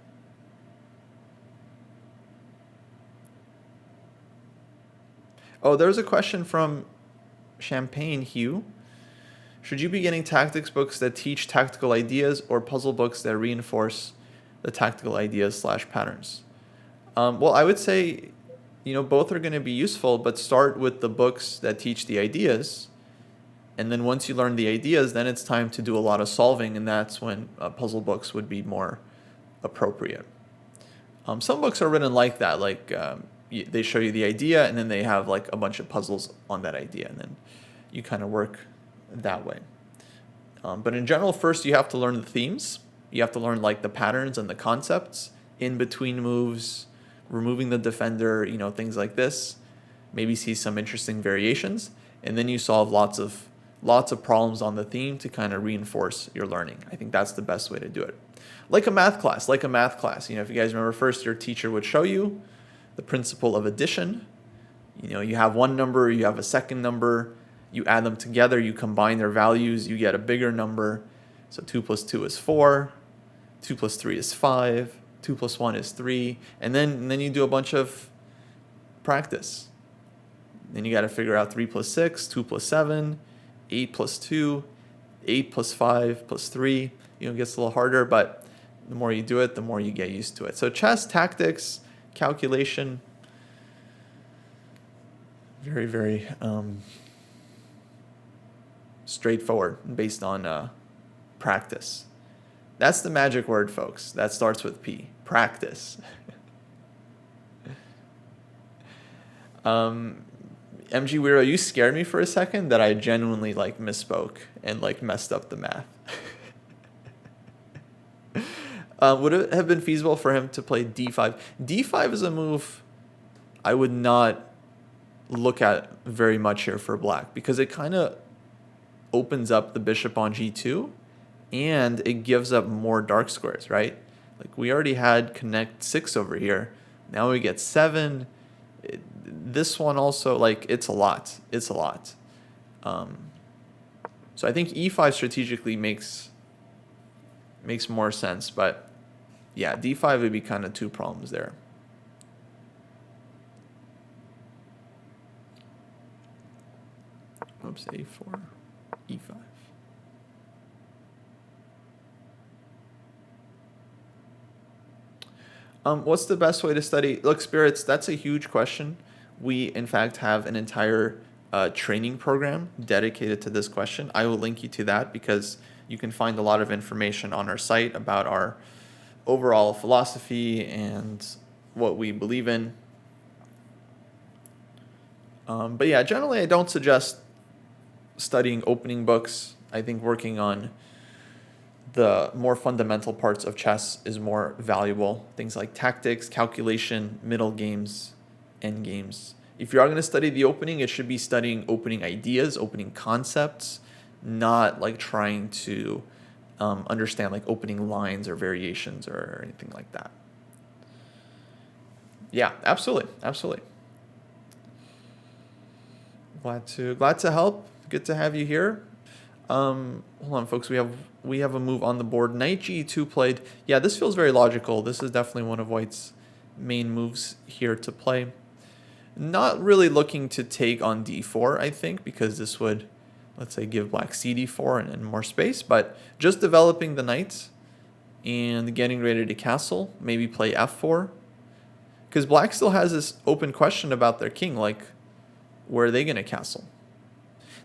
Oh, there's a question from Champagne Hugh. Should you be getting tactics books that teach tactical ideas or puzzle books that reinforce the tactical ideas / patterns? Well, I would say, both are going to be useful, but start with the books that teach the ideas. And then once you learn the ideas, then it's time to do a lot of solving, and that's when puzzle books would be more appropriate. Some books are written like that, like they show you the idea, and then they have like a bunch of puzzles on that idea, and then you kind of work that way. But in general, first you have to learn the themes. You have to learn like the patterns and the concepts in between moves, removing the defender, things like this. Maybe see some interesting variations, and then you solve lots of problems on the theme to kind of reinforce your learning. I think that's the best way to do it. Like a math class. If you guys remember, first your teacher would show you the principle of addition. You have one number, you have a second number, you add them together, you combine their values, you get a bigger number. So 2 plus 2 is 4, 2 plus 3 is 5, 2 plus 1 is 3, and then you do a bunch of practice. Then you got to figure out 3 plus 6, 2 plus 7, 8 plus 2, 8 plus 5 plus 3. It gets a little harder, but the more you do it, the more you get used to it. So chess, tactics, calculation, very, very straightforward based on practice. That's the magic word, folks. That starts with P. Practice. MG Weiro, you scared me for a second that I genuinely misspoke and messed up the math. Would it have been feasible for him to play d5? d5 is a move I would not look at very much here for black because it kind of opens up the bishop on g2 and it gives up more dark squares, right? We already had connect 6 over here. Now we get 7. This one also, it's a lot. It's a lot. So I think e5 strategically makes more sense, but yeah, d5 would be kind of two problems there. Oops, a4, e5. What's the best way to study? Look, Spirits, that's a huge question. We, in fact, have an entire training program dedicated to this question. I will link you to that because you can find a lot of information on our site about our overall philosophy and what we believe in. But yeah, generally I don't suggest studying opening books. I think working on the more fundamental parts of chess is more valuable. Things like tactics, calculation, middle games, end games. If you are going to study the opening, it should be studying opening ideas, opening concepts, not trying to understand opening lines or variations or anything like that. Yeah, absolutely. Glad to help. Good to have you here. Hold on, folks. We have a move on the board. Knight g2 played. Yeah, this feels very logical. This is definitely one of White's main moves here to play. Not really looking to take on d4, I think, because this would, let's say, give black cd4 and more space. But just developing the knight and getting ready to castle. Maybe play f4. Because black still has this open question about their king, where are they going to castle?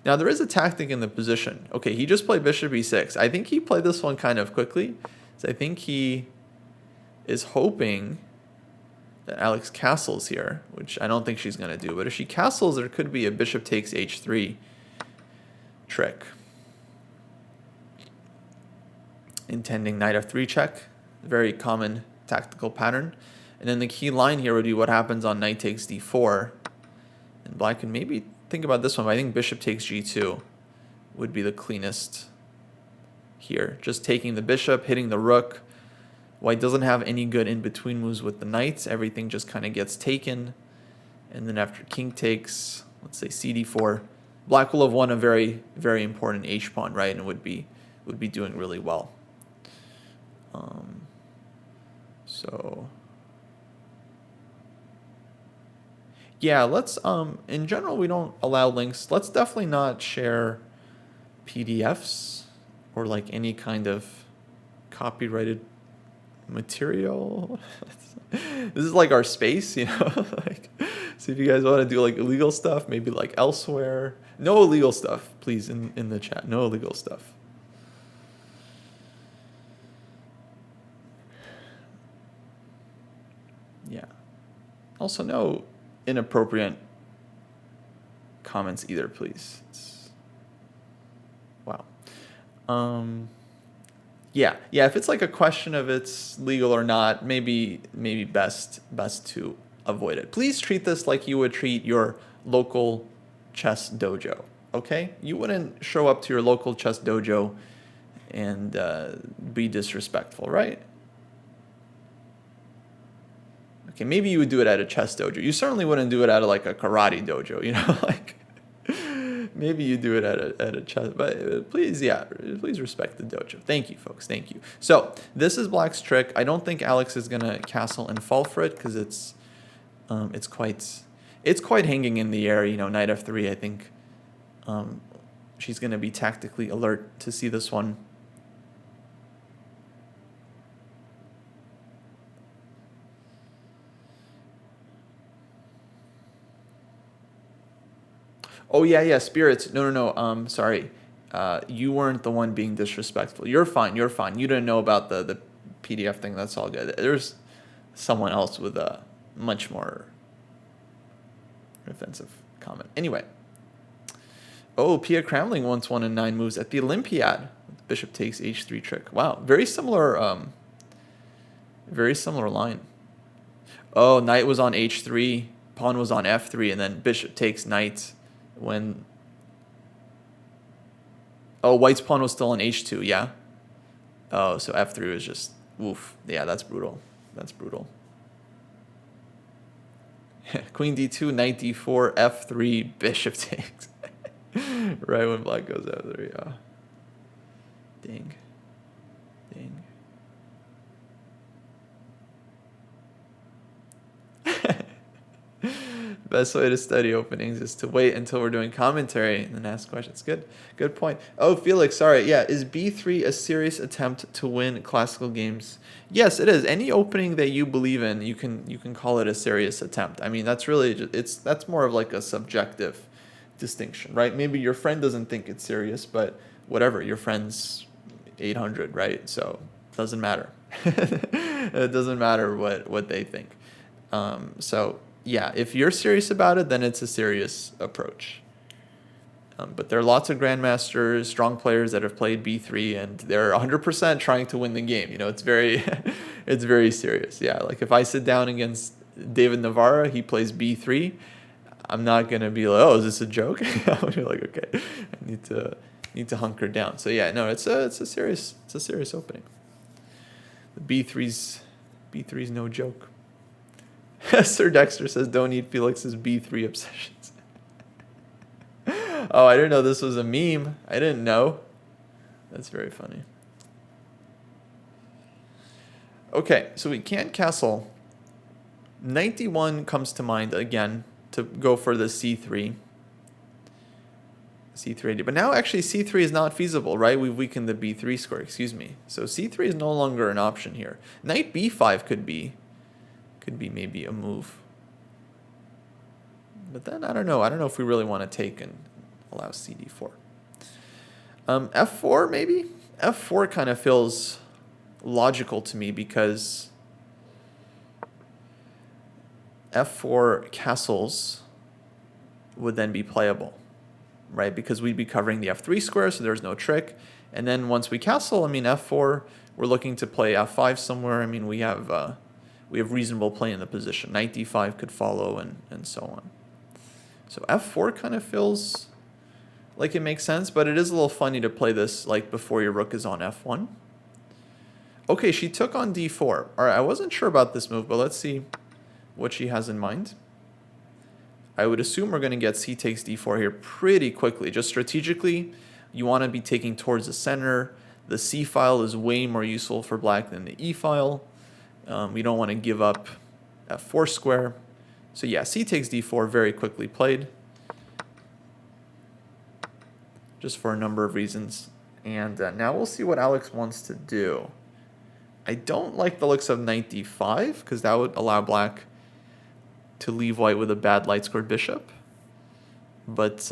Now, there is a tactic in the position. Okay, he just played bishop e6. I think he played this one kind of quickly. So I think he is hoping that Alex castles here, which I don't think she's going to do. But if she castles, there could be a bishop takes h3 trick. Intending knight f3 check. Very common tactical pattern. And then the key line here would be what happens on knight takes d4. And black can maybe think about this one, but I think bishop takes g2 would be the cleanest here. Just taking the bishop, hitting the rook. White doesn't have any good in-between moves with the knights. Everything just kind of gets taken. And then after king takes, let's say cd4, black will have won a very, very important h-pawn, right? And would be doing really well. So yeah, let's, in general, we don't allow links. Let's definitely not share PDFs or any kind of copyrighted material. This is our space, so if you guys want to do illegal stuff, maybe elsewhere. No illegal stuff, please, in the chat. No illegal stuff. Yeah. Also, no inappropriate comments either, please. Wow. Yeah, yeah. If it's like a question of it's legal or not, maybe best to avoid it. Please treat this like you would treat your local chess dojo. Okay, you wouldn't show up to your local chess dojo and be disrespectful, right? Okay, maybe you would do it at a chess dojo. You certainly wouldn't do it at like a karate dojo, you know, like maybe you do it at a chess, but please, yeah, please respect the dojo. Thank you, folks. Thank you. So this is Black's trick. I don't think Alex is gonna castle and fall for it because it's quite hanging in the air. You know, knight f3. I think she's gonna be tactically alert to see this one. Oh yeah, spirits. No. Sorry, you weren't the one being disrespectful. You're fine. You're fine. You didn't know about the PDF thing. That's all good. There's someone else with a much more offensive comment. Anyway. Oh, Pia Cramling once won in 9 moves at the Olympiad. Bishop takes h3 trick. Wow, very similar line. Oh, knight was on h3, pawn was on f3, and then bishop takes knight when... Oh, white's pawn was still on h2, yeah? Oh, so f3 was just... Oof. Yeah, that's brutal. That's brutal. Queen d2, knight d4, f3, bishop takes. Right when black goes f3, yeah. Dang. Best way to study openings is to wait until we're doing commentary and then ask questions. Good point. Oh, Felix, sorry. Yeah, is b3 a serious attempt to win classical games? Yes, it is. Any opening that you believe in, you can call it a serious attempt. I mean, that's really that's more of like a subjective distinction, right? Maybe your friend doesn't think it's serious, but whatever, your friend's 800, right? So it doesn't matter. It doesn't matter what they think. So yeah, if you're serious about it, then it's a serious approach. But there are lots of grandmasters, strong players that have played b3, and they're 100% trying to win the game. You know, it's very, it's very serious. Yeah, like if I sit down against David Navarra, he plays b3. I'm not gonna be like, oh, is this a joke? I'm gonna be like, okay, I need to hunker down. So yeah, no, it's a serious opening. The b3's no joke. Sir Dexter says, don't eat Felix's b3 obsessions. Oh, I didn't know this was a meme. I didn't know. That's very funny. Okay, so we can't castle. Knight d1 comes to mind again to go for the c3. c3, but now actually c3 is not feasible, right? We've weakened the b3 square, excuse me. So c3 is no longer an option here. Knight b5 could be maybe a move. But then I don't know if we really want to take and allow cd4. F4 maybe? F4 kind of feels logical to me because f4 castles would then be playable, right? Because we'd be covering the f3 square, so there's no trick. And then once we castle, I mean, f4, we're looking to play f5 somewhere. I mean, we have reasonable play in the position. Knight d5 could follow and so on. So f4 kind of feels like it makes sense, but it is a little funny to play this like before your rook is on f1. Okay, she took on d4. All right, I wasn't sure about this move, but let's see what she has in mind. I would assume we're going to get c takes d4 here pretty quickly. Just strategically, you want to be taking towards the center. The c file is way more useful for black than the e file. We don't want to give up f4 square. So yeah, c takes d4 very quickly played. Just for a number of reasons. And now we'll see what Alex wants to do. I don't like the looks of knight d5 because that would allow black to leave white with a bad light scored bishop. But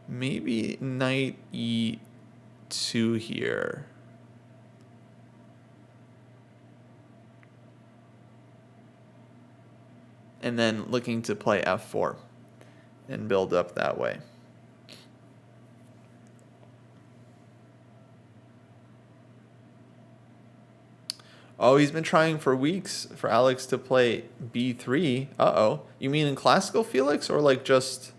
maybe knight e2 here. And then looking to play f4 and build up that way. Oh, he's been trying for weeks for Alex to play b3. Uh-oh. You mean in classical, Felix, or like just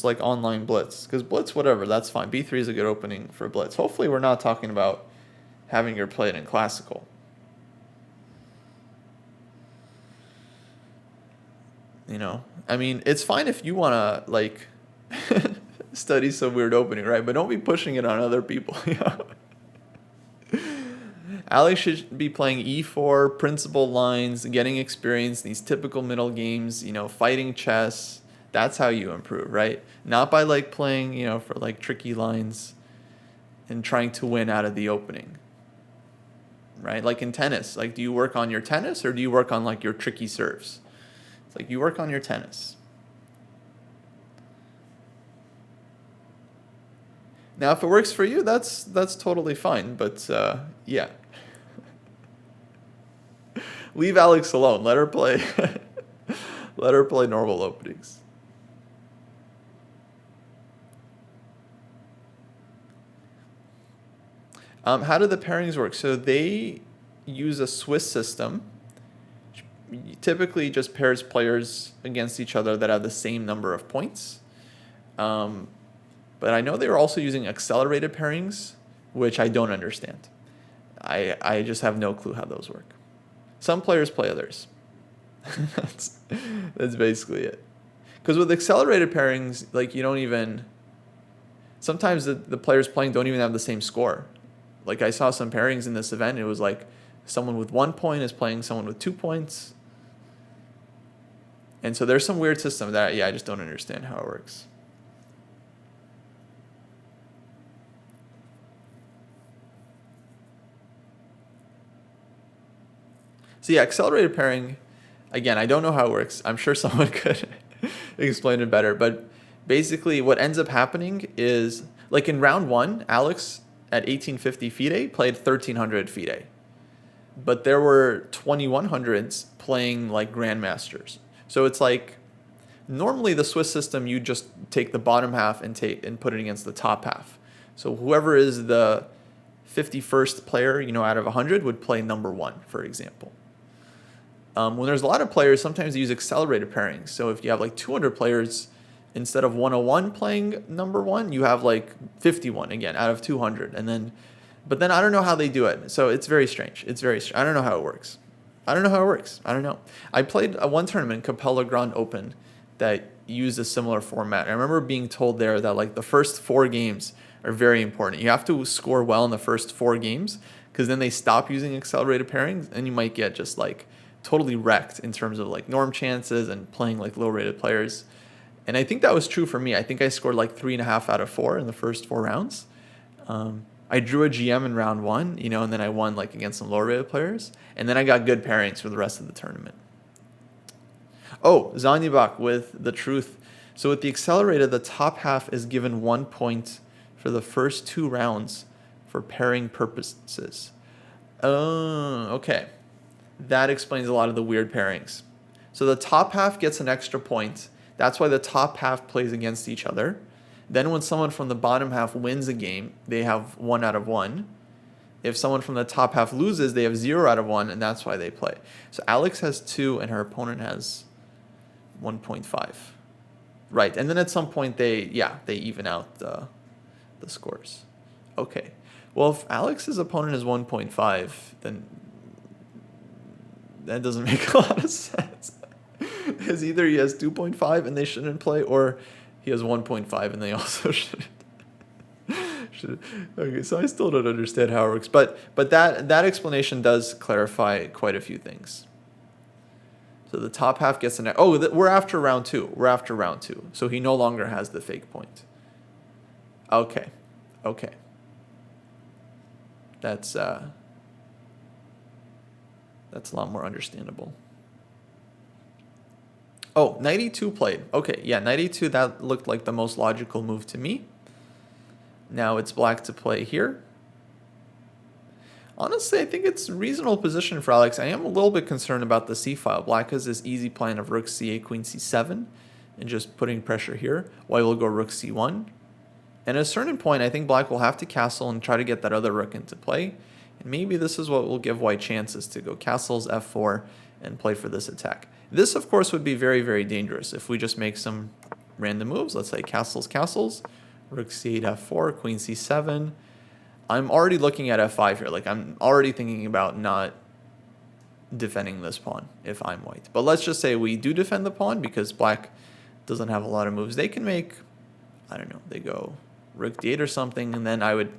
like online blitz? Because blitz, whatever, that's fine. b3 is a good opening for blitz. Hopefully we're not talking about having your play it in classical. You know, I mean, it's fine if you want to, like, study some weird opening, right? But don't be pushing it on other people. Alex should be playing e4, principal lines, getting experience, these typical middle games, you know, fighting chess. That's how you improve, right? Not by, like, playing, you know, for, like, tricky lines and trying to win out of the opening, right? Like in tennis, like, do you work on your tennis or do you work on, like, your tricky serves? It's like you work on your tennis. Now, if it works for you, that's totally fine. But yeah, leave Alex alone. Let her play. Let her play normal openings. How do the pairings work? So they use a Swiss system. Typically just pairs players against each other that have the same number of points. But I know they were also using accelerated pairings, which I don't understand. I just have no clue how those work. Some players play others. that's basically it. Because with accelerated pairings, like you don't even... Sometimes the players playing don't even have the same score. Like I saw some pairings in this event, it was like someone with 1 point is playing someone with 2 points. And so there's some weird system that, I just don't understand how it works. So yeah, accelerated pairing, again, I don't know how it works. I'm sure someone could explain it better. But basically what ends up happening is, like in round 1, Alex at 1850 FIDE played 1300 FIDE. But there were 2100s playing like grandmasters. So it's like, normally the Swiss system, you just take the bottom half and put it against the top half. So whoever is the 51st player, you know, out of 100 would play number 1, for example. When there's a lot of players, sometimes they use accelerated pairings. So if you have like 200 players, instead of 101 playing number 1, you have like 51 again out of 200. But then I don't know how they do it. So it's very strange. I don't know how it works. I don't know. I played one tournament, Capella Grand Open, that used a similar format. I remember being told there that like the first 4 games are very important. You have to score well in the first 4 games because then they stop using accelerated pairings and you might get just like totally wrecked in terms of like norm chances and playing like low rated players. And I think that was true for me. I think I scored like 3.5 out of 4 in the first 4 rounds. I drew a GM in round 1, you know, and then I won like against some lower rated players. And then I got good pairings for the rest of the tournament. Oh, Zanibak with the truth. So with the accelerated, the top half is given 1 point for the first 2 rounds for pairing purposes. Oh, okay. That explains a lot of the weird pairings. So the top half gets an extra point. That's why the top half plays against each other. Then when someone from the bottom half wins a game, they have 1 out of 1. If someone from the top half loses, they have 0 out of 1, and that's why they play. So Alex has 2, and her opponent has 1.5. Right, and then at some point they even out the scores. Okay. Well, if Alex's opponent is 1.5, then that doesn't make a lot of sense. Because either he has 2.5 and they shouldn't play, or he has 1.5 and they also shouldn't. Okay, so I still don't understand how it works. But that explanation does clarify quite a few things. So the top half gets an... we're after round 2. So he no longer has the fake point. Okay. That's a lot more understandable. Oh, knight e2 played. Okay, yeah, knight e2, that looked like the most logical move to me. Now it's black to play here. Honestly, I think it's a reasonable position for Alex. I am a little bit concerned about the c-file. Black has this easy plan of rook c8, queen c7, and just putting pressure here. White will go rook c1. And at a certain point, I think black will have to castle and try to get that other rook into play. And maybe this is what will give white chances to go castles f4 and play for this attack. This, of course, would be very, very dangerous if we just make some random moves. Let's say castles, castles, rook c8, f4, queen c7. I'm already looking at f5 here. Like, I'm already thinking about not defending this pawn if I'm white. But let's just say we do defend the pawn because black doesn't have a lot of moves. They can make, I don't know, they go rook d8 or something, and then I would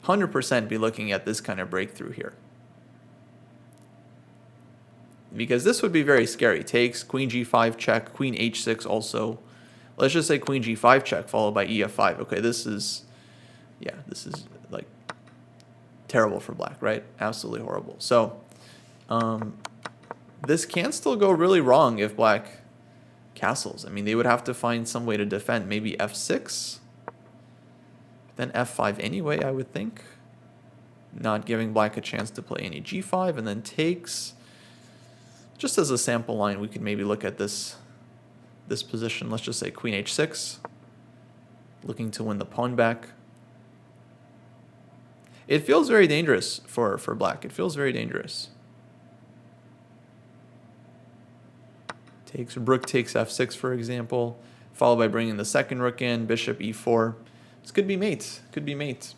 100% be looking at this kind of breakthrough here. Because this would be very scary. Takes, queen g5 check, queen h6 also. Let's just say queen g5 check followed by ef5. Okay, this is, yeah, this is like terrible for black, right? Absolutely horrible. So this can still go really wrong if black castles. I mean, they would have to find some way to defend. Maybe f6, then f5 anyway, I would think. Not giving black a chance to play any g5, and then takes. Just as a sample line, we could maybe look at this position. Let's just say queen h6, looking to win the pawn back. It feels very dangerous for black. It feels very dangerous. Takes, rook takes f6, for example, followed by bringing the second rook in, bishop e4. This could be mate. Could be mate.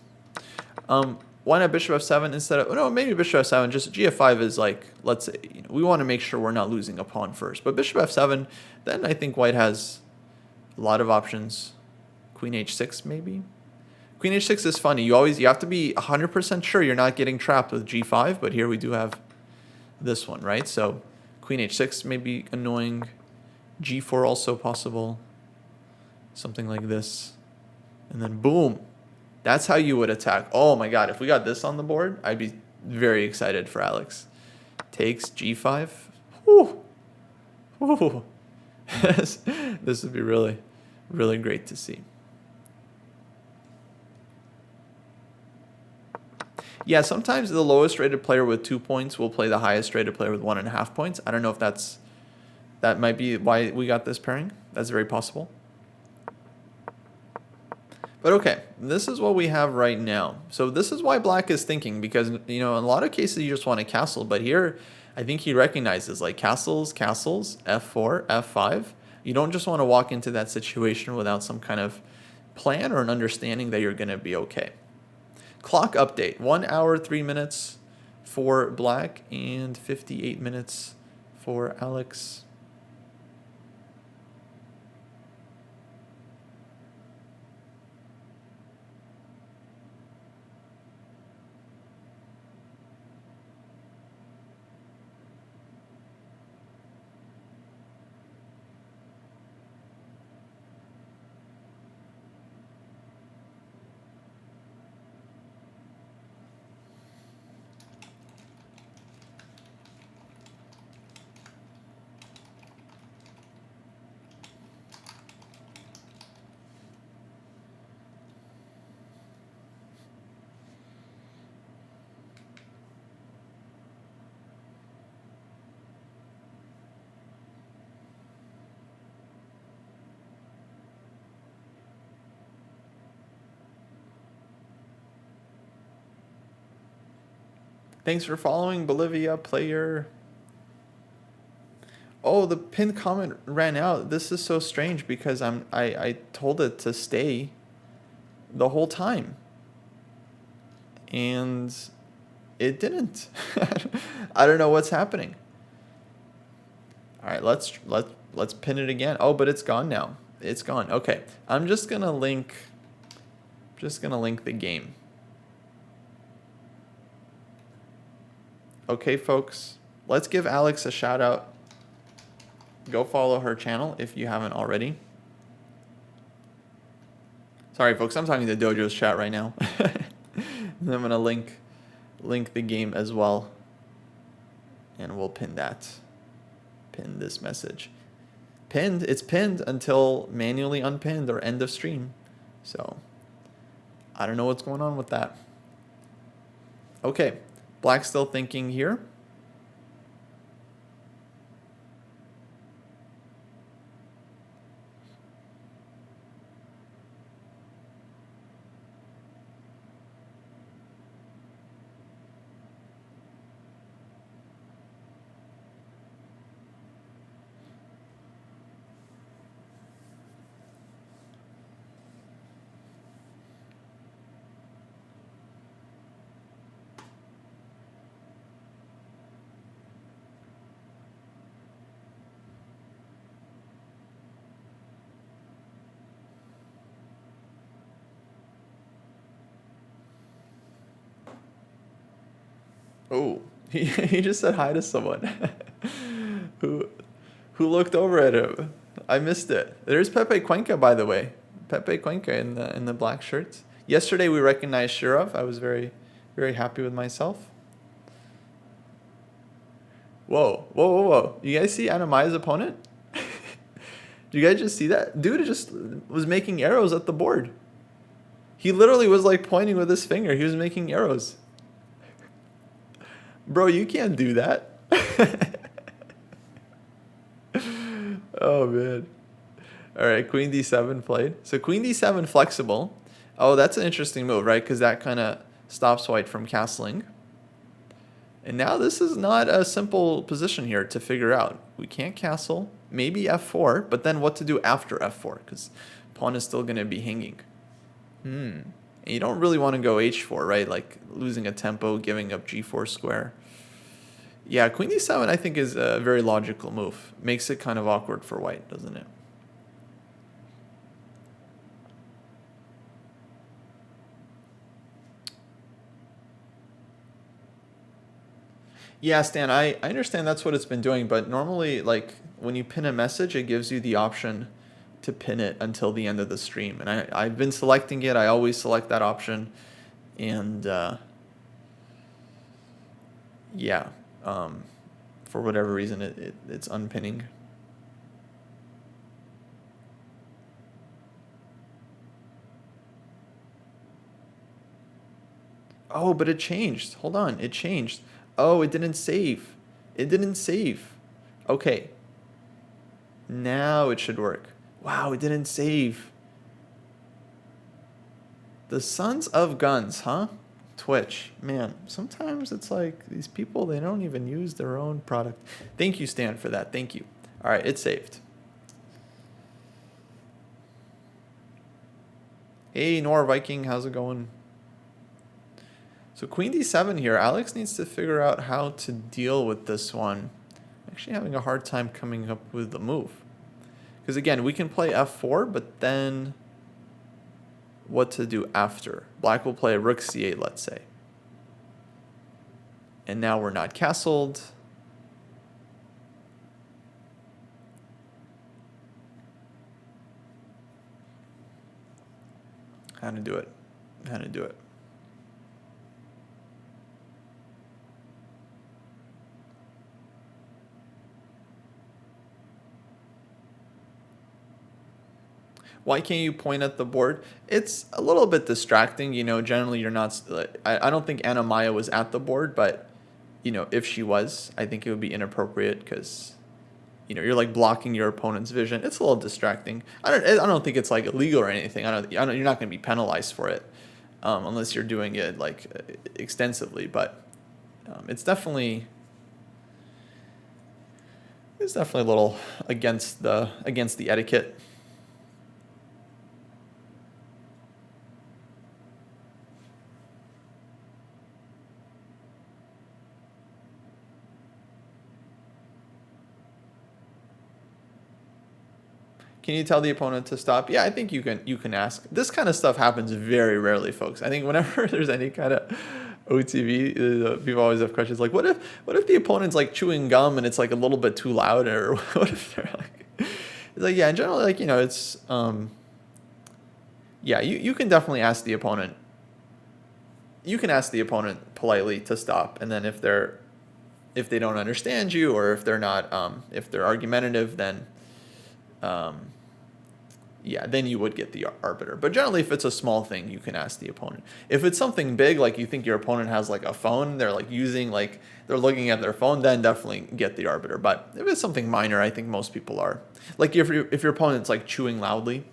Why not bishop f7 instead of, no, maybe bishop f7, just gf5 is like, let's say, we want to make sure we're not losing a pawn first. But bishop f7, then I think white has a lot of options. Queen h6 maybe? Queen h6 is funny. You have to be 100% sure you're not getting trapped with g5, but here we do have this one, right? So queen h6 may be annoying. g4 also possible. Something like this. And then boom. That's how you would attack. Oh my god, if we got this on the board, I'd be very excited for Alex. Takes g5. Whew. Whew. This would be really, really great to see. Yeah, sometimes the lowest rated player with 2 points will play the highest rated player with 1.5 points. I don't know if that might be why we got this pairing. That's very possible. But okay, this is what we have right now. So this is why black is thinking, because, you know, in a lot of cases you just want a castle, but here I think he recognizes like castles, castles, f4, f5. You don't just want to walk into that situation without some kind of plan or an understanding that you're going to be okay. Clock update, 1 hour, 3 minutes for black and 58 minutes for Alex. Thanks for following, Bolivia player. Oh, the pinned comment ran out. This is so strange because I told it to stay the whole time. And it didn't. I don't know what's happening. All right, let's pin it again. Oh, but it's gone now. It's gone. Okay. I'm just going to link the game. Okay, folks, let's give Alex a shout out. Go follow her channel if you haven't already. Sorry, folks, I'm talking to Dojo's chat right now. And I'm going to link the game as well. And we'll pin this message. It's pinned until manually unpinned or end of stream. So I don't know what's going on with that. Okay. Black's still thinking here. Oh, he just said hi to someone who who looked over at him. I missed it. There's Pepe Cuenca, by the way. Pepe Cuenca in the black shirts. Yesterday we recognized Shirov. I was very happy with myself. Whoa, whoa, whoa, whoa! You guys see Anamaya's opponent? Do you guys just see that? Dude just was making arrows at the board. He literally was like pointing with his finger. He was making arrows. Bro, you can't do that. Oh, man. All right, queen d7 played. So queen d7 flexible. Oh, that's an interesting move, right? Because that kind of stops white from castling. And now this is not a simple position here to figure out. We can't castle. Maybe f4, but then what to do after f4? Because pawn is still going to be hanging. And you don't really want to go h4, right? Like losing a tempo, giving up g4 square. Yeah, queen d7 I think is a very logical move. Makes it kind of awkward for white, doesn't it? Yeah, Stan, I understand that's what it's been doing, but normally, like, when you pin a message, it gives you the option to pin it until the end of the stream. And I've been selecting it. I always select that option. And, yeah, for whatever reason, it's unpinning. Oh, but it changed. Hold on, it changed. Oh, it didn't save. It didn't save. Okay. Now it should work. Wow, it didn't save. The Sons of Guns, huh? Twitch. Man, sometimes it's like these people, they don't even use their own product. Thank you, Stan, for that. Thank you. All right, it's saved. Hey, Nor Viking, how's it going? So queen d7 here. Alex needs to figure out how to deal with this one. I'm actually having a hard time coming up with the move. Because again, we can play f4, but then what to do after? Black will play rook c8, let's say. And now we're not castled. How to do it? How to do it? Why can't you point at the board? It's a little bit distracting, you know. Generally, you're not. I don't think Anna Maya was at the board, but you know, if she was, I think it would be inappropriate because you know you're like blocking your opponent's vision. It's a little distracting. I don't think it's like illegal or anything. I don't. You're not going to be penalized for it unless you're doing it like extensively. But it's definitely a little against the etiquette. Can you tell the opponent to stop? Yeah, I think you can ask. This kind of stuff happens very rarely, folks. I think whenever there's any kind of OTB, people always have questions like, what if the opponent's like chewing gum and it's like a little bit too loud, or what if they're like, it's like, yeah, in general, like, you know, it's yeah, you can definitely ask the opponent. You can ask the opponent politely to stop, and then if they don't understand you, or if they're not if they're argumentative, then yeah, then you would get the arbiter. But generally, if it's a small thing, you can ask the opponent. If it's something big, like you think your opponent has like a phone, they're like using, like they're looking at their phone, then definitely get the arbiter. But if it's something minor, I think most people are. Like if your opponent's like chewing loudly,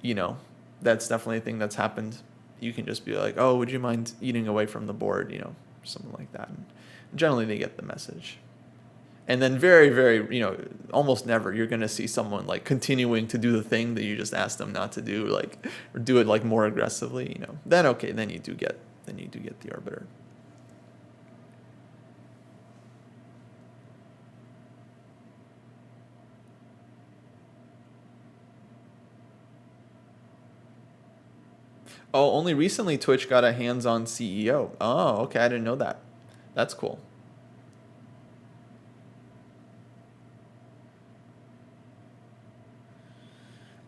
you know, that's definitely a thing that's happened. You can just be like, oh, would you mind eating away from the board, you know, something like that. And generally, they get the message. And then very, very, you know, almost never you're going to see someone like continuing to do the thing that you just asked them not to do, like, or do it like more aggressively, you know. Then okay, then you do get the arbiter. Oh, only recently Twitch got a hands-on CEO. Oh, okay, I didn't know that. That's cool.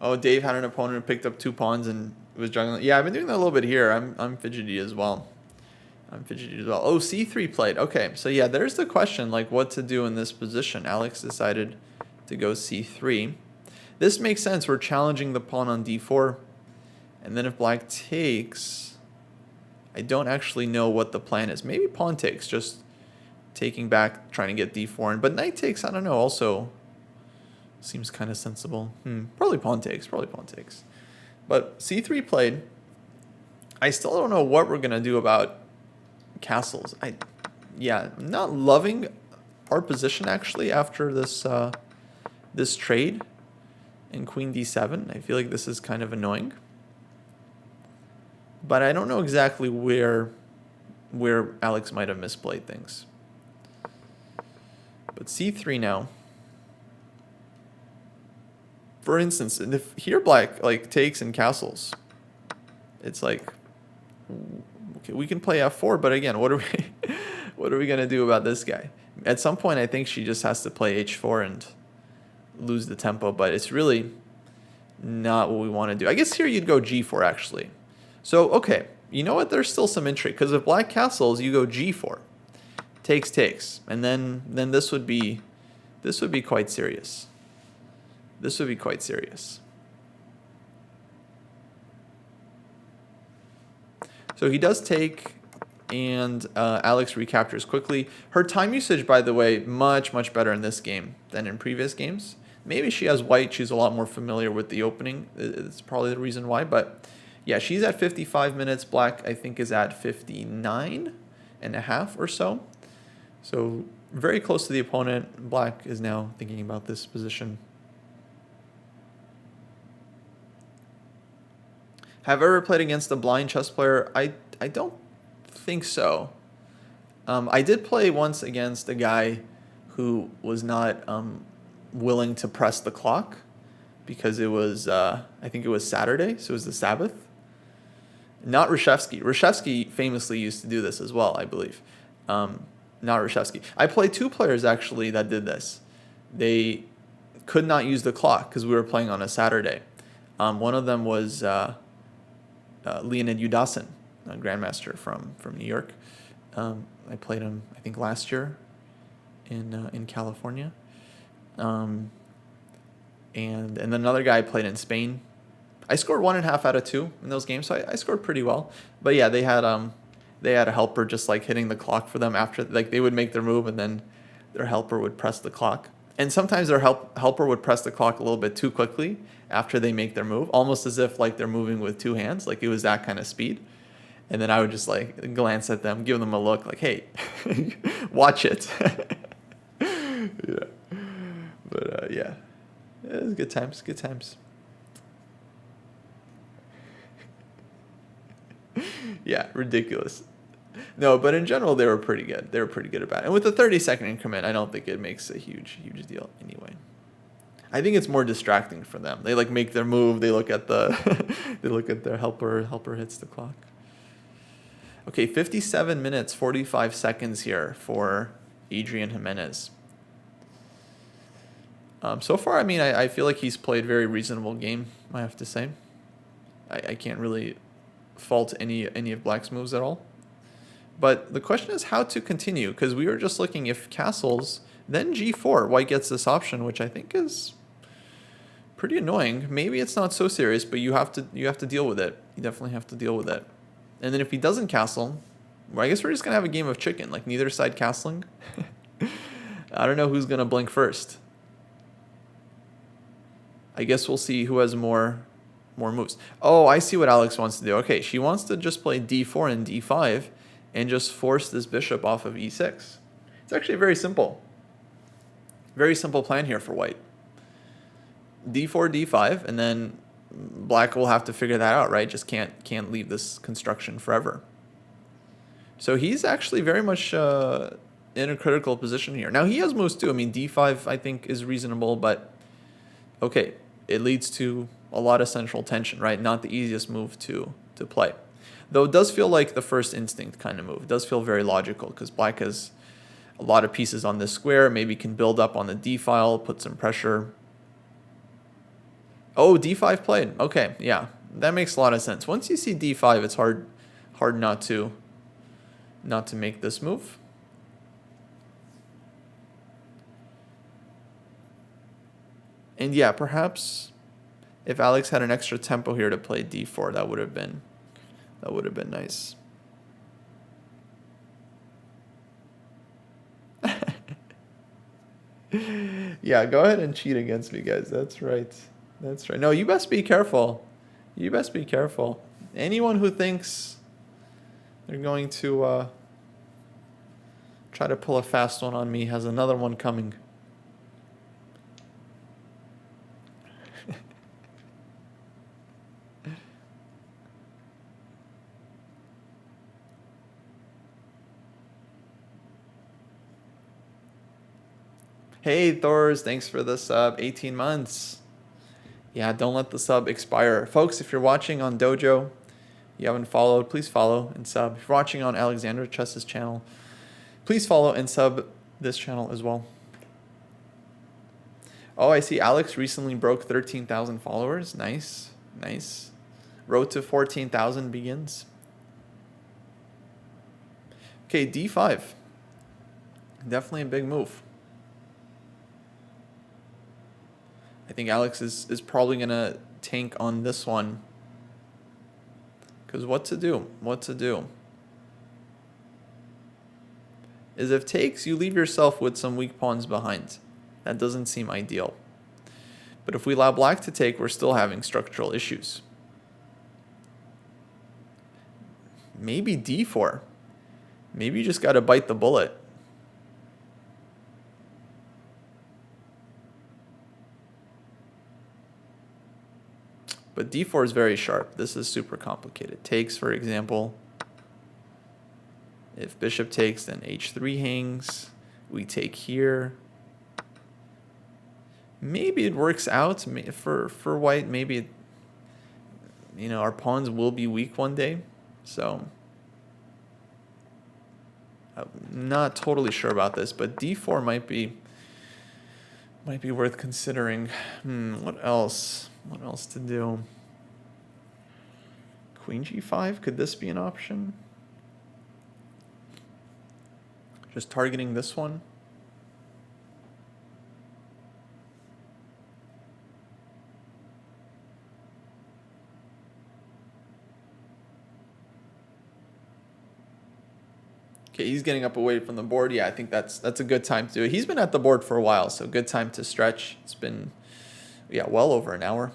Oh, Dave had an opponent who picked up 2 pawns and was juggling. Yeah, I've been doing that a little bit here. I'm fidgety as well. I'm fidgety as well. Oh, c3 played. Okay, so yeah, there's the question, like what to do in this position. Alex decided to go c3. This makes sense. We're challenging the pawn on d4. And then if black takes, I don't actually know what the plan is. Maybe pawn takes, just taking back, trying to get d4 in. But knight takes, I don't know, also seems kind of sensible. Probably pawn takes, But c3 played. I still don't know what we're going to do about castles. Yeah, I'm not loving our position actually after this this trade in queen d7. I feel like this is kind of annoying. But I don't know exactly where Alex might have misplayed things. But c3 now. For instance, if here black like takes and castles, it's like, okay, we can play f4, but again, what are we gonna do about this guy? At some point, I think she just has to play h4 and lose the tempo, but it's really not what we want to do. I guess here you'd go g4 actually. So okay, you know what? There's still some intrigue because if black castles, you go g4, takes, and then this would be quite serious. This would be quite serious. So he does take, and Alex recaptures quickly. Her time usage, by the way, much better in this game than in previous games. Maybe she has white. She's a lot more familiar with the opening. It's probably the reason why. But yeah, she's at 55 minutes. Black, I think, is at 59 and a half or so. So very close to the opponent. Black is now thinking about this position. Have I ever played against a blind chess player? I don't think so. I did play once against a guy who was not willing to press the clock because it was, I think it was Saturday, so it was the Sabbath. Not Reshevsky. Reshevsky famously used to do this as well, I believe. Not Reshevsky. I played 2 players actually that did this. They could not use the clock because we were playing on a Saturday. One of them was Leonid Yudasin, a grandmaster from New York. I played him, I think, last year in California. And then another guy I played in Spain. I scored 1.5 out of 2 in those games, so I scored pretty well. But yeah, they had a helper just like hitting the clock for them after, like they would make their move and then their helper would press the clock. And sometimes their helper would press the clock a little bit too quickly after they make their move, almost as if like they're moving with 2 hands, like it was that kind of speed. And then I would just like glance at them, give them a look like, hey, watch it. Yeah. But yeah, it was good times. Yeah, ridiculous. No, but in general, they were pretty good. They were pretty good about it. And with the 30-second increment, I don't think it makes a huge deal anyway. I think it's more distracting for them. They like make their move. They look at they look at their helper. Helper hits the clock. Okay, 57 minutes, 45 seconds here for Adrian Jimenez. So far, I mean, I feel like he's played very reasonable game, I have to say. I can't really fault any of Black's moves at all. But the question is how to continue, because we were just looking if castles, then g4, white gets this option, which I think is pretty annoying. Maybe it's not so serious, but you have to deal with it. You definitely have to deal with it. And then if he doesn't castle, well, I guess we're just going to have a game of chicken, like neither side castling. I don't know who's going to blink first. I guess we'll see who has more moves. Oh, I see what Alex wants to do. Okay, she wants to just play d4 and d5 and just force this bishop off of e6. It's actually very simple. Very simple plan here for white. d4, d5, and then black will have to figure that out, right? Just can't leave this construction forever. So he's actually very much in a critical position here. Now he has moves too. I mean, d5 I think is reasonable, but okay, it leads to a lot of central tension, right? Not the easiest move to play. Though it does feel like the first instinct kind of move. It does feel very logical because black has a lot of pieces on this square. Maybe can build up on the d file, put some pressure. Oh, d5 played. Okay, yeah, that makes a lot of sense. Once you see d5, it's hard not to make this move. And yeah, perhaps if Alex had an extra tempo here to play d4, that would have been nice. Yeah, go ahead and cheat against me, guys. That's right. That's right. No, you best be careful. You best be careful. Anyone who thinks they're going to try to pull a fast one on me has another one coming. Hey, Thors, thanks for the sub. 18 months. Yeah, don't let the sub expire. Folks, if you're watching on Dojo, you haven't followed, please follow and sub. If you're watching on AlexandraChess's channel, please follow and sub this channel as well. Oh, I see Alex recently broke 13,000 followers. Nice, nice. Road to 14,000 begins. Okay, d5. Definitely a big move. I think Alex is probably going to tank on this one. Because what to do? What to do? Is if takes, you leave yourself with some weak pawns behind. That doesn't seem ideal. But if we allow black to take, we're still having structural issues. Maybe d4. Maybe you just got to bite the bullet. But d4 is very sharp. This is super complicated. Takes, for example. If bishop takes, then h3 hangs. We take here. Maybe it works out for white. Maybe our pawns will be weak one day. So I'm not totally sure about this, but d4 might be worth considering. What else? What else to do? Queen g5, could this be an option? Just targeting this one. Okay, he's getting up away from the board. Yeah, I think that's a good time to do it. He's been at the board for a while, so good time to stretch. It's been, well over an hour.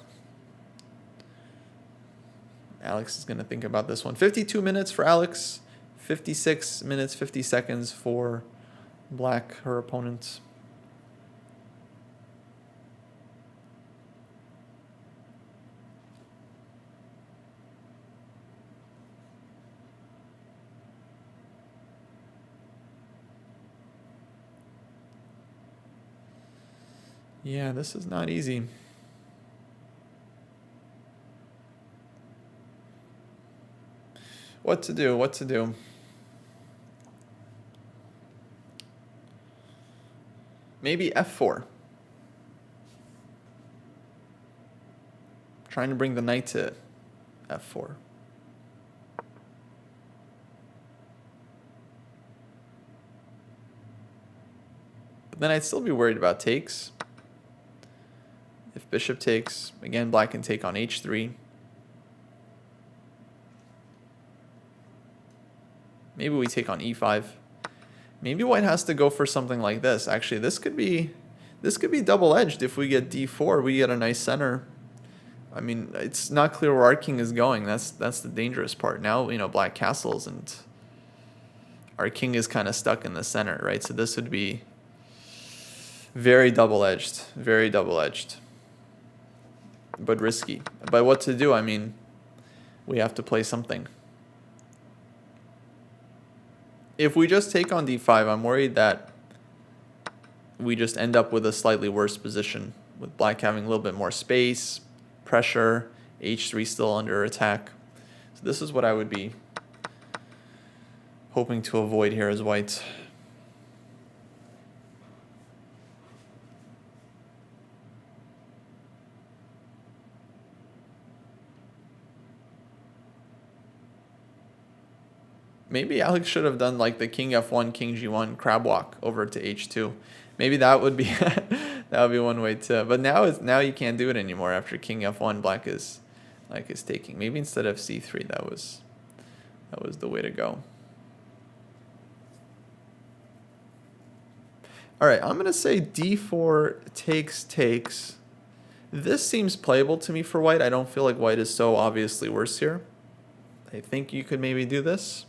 Alex is going to think about this one. 52 minutes for Alex. 56 minutes, 50 seconds for black, her opponent. Yeah, this is not easy. What to do? What to do? Maybe f4. Trying to bring the knight to f4. But then I'd still be worried about takes. If bishop takes, again, black can take on h3. Maybe we take on e5. Maybe white has to go for something like this. Actually, this could be double-edged. If we get d4, we get a nice center. I mean, it's not clear where our king is going. That's the dangerous part. Now, black castles and our king is kind of stuck in the center, right? So this would be very double-edged, but risky. But what to do? I mean, we have to play something. If we just take on d5, I'm worried that we just end up with a slightly worse position, with black having a little bit more space, pressure, h3 still under attack. So this is what I would be hoping to avoid here as white. Maybe Alex should have done like the king f1, king g1, crab walk over to h2. Maybe that would be that would be one way to. But now you can't do it anymore after king f1. Black is taking. Maybe instead of c3, that was the way to go. All right, I'm gonna say d4 takes. This seems playable to me for white. I don't feel like white is so obviously worse here. I think you could maybe do this.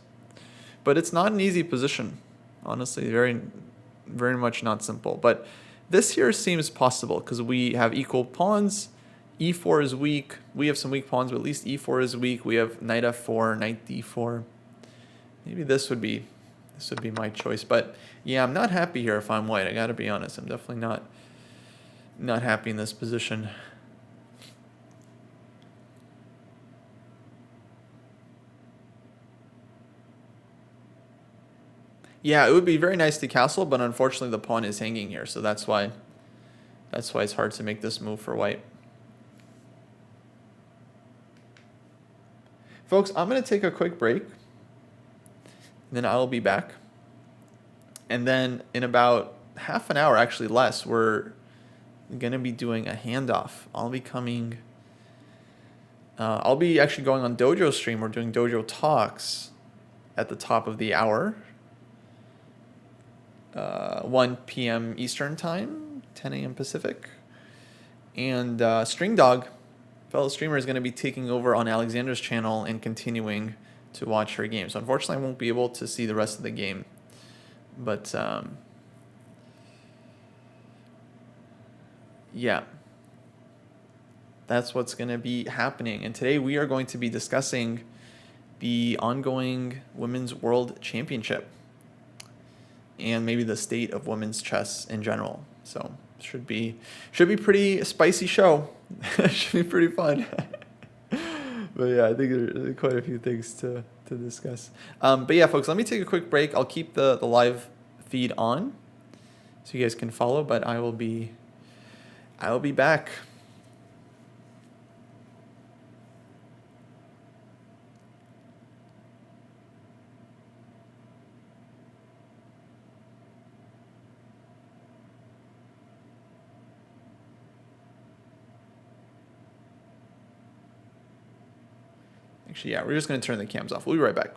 But it's not an easy position, honestly, very, very much not simple. But this here seems possible because we have equal pawns. E4 is weak. We have some weak pawns, but at least E4 is weak. We have knight F4, knight D4. Maybe this would be my choice. But yeah, I'm not happy here if I'm white. I gotta be honest. I'm definitely not happy in this position. Yeah, it would be very nice to castle, but unfortunately the pawn is hanging here, so that's why it's hard to make this move for white. Folks, I'm going to take a quick break, and then I'll be back. And then in about half an hour, actually less, we're going to be doing a handoff. I'll be actually going on Dojo stream. We're doing Dojo talks at the top of the hour. 1 p.m. Eastern Time, 10 a.m. Pacific. And String Dog, fellow streamer, is going to be taking over on Alexandra's channel and continuing to watch her game. So unfortunately, I won't be able to see the rest of the game. But yeah, that's what's going to be happening. And today we are going to be discussing the ongoing Women's World Championship and maybe the state of women's chess in general. So should be pretty spicy show. Should be pretty fun. But yeah, I think there are quite a few things to discuss. But yeah, folks, let me take a quick break. I'll keep the live feed on so you guys can follow, but I will be back. Actually, yeah, we're just going to turn the cams off. We'll be right back.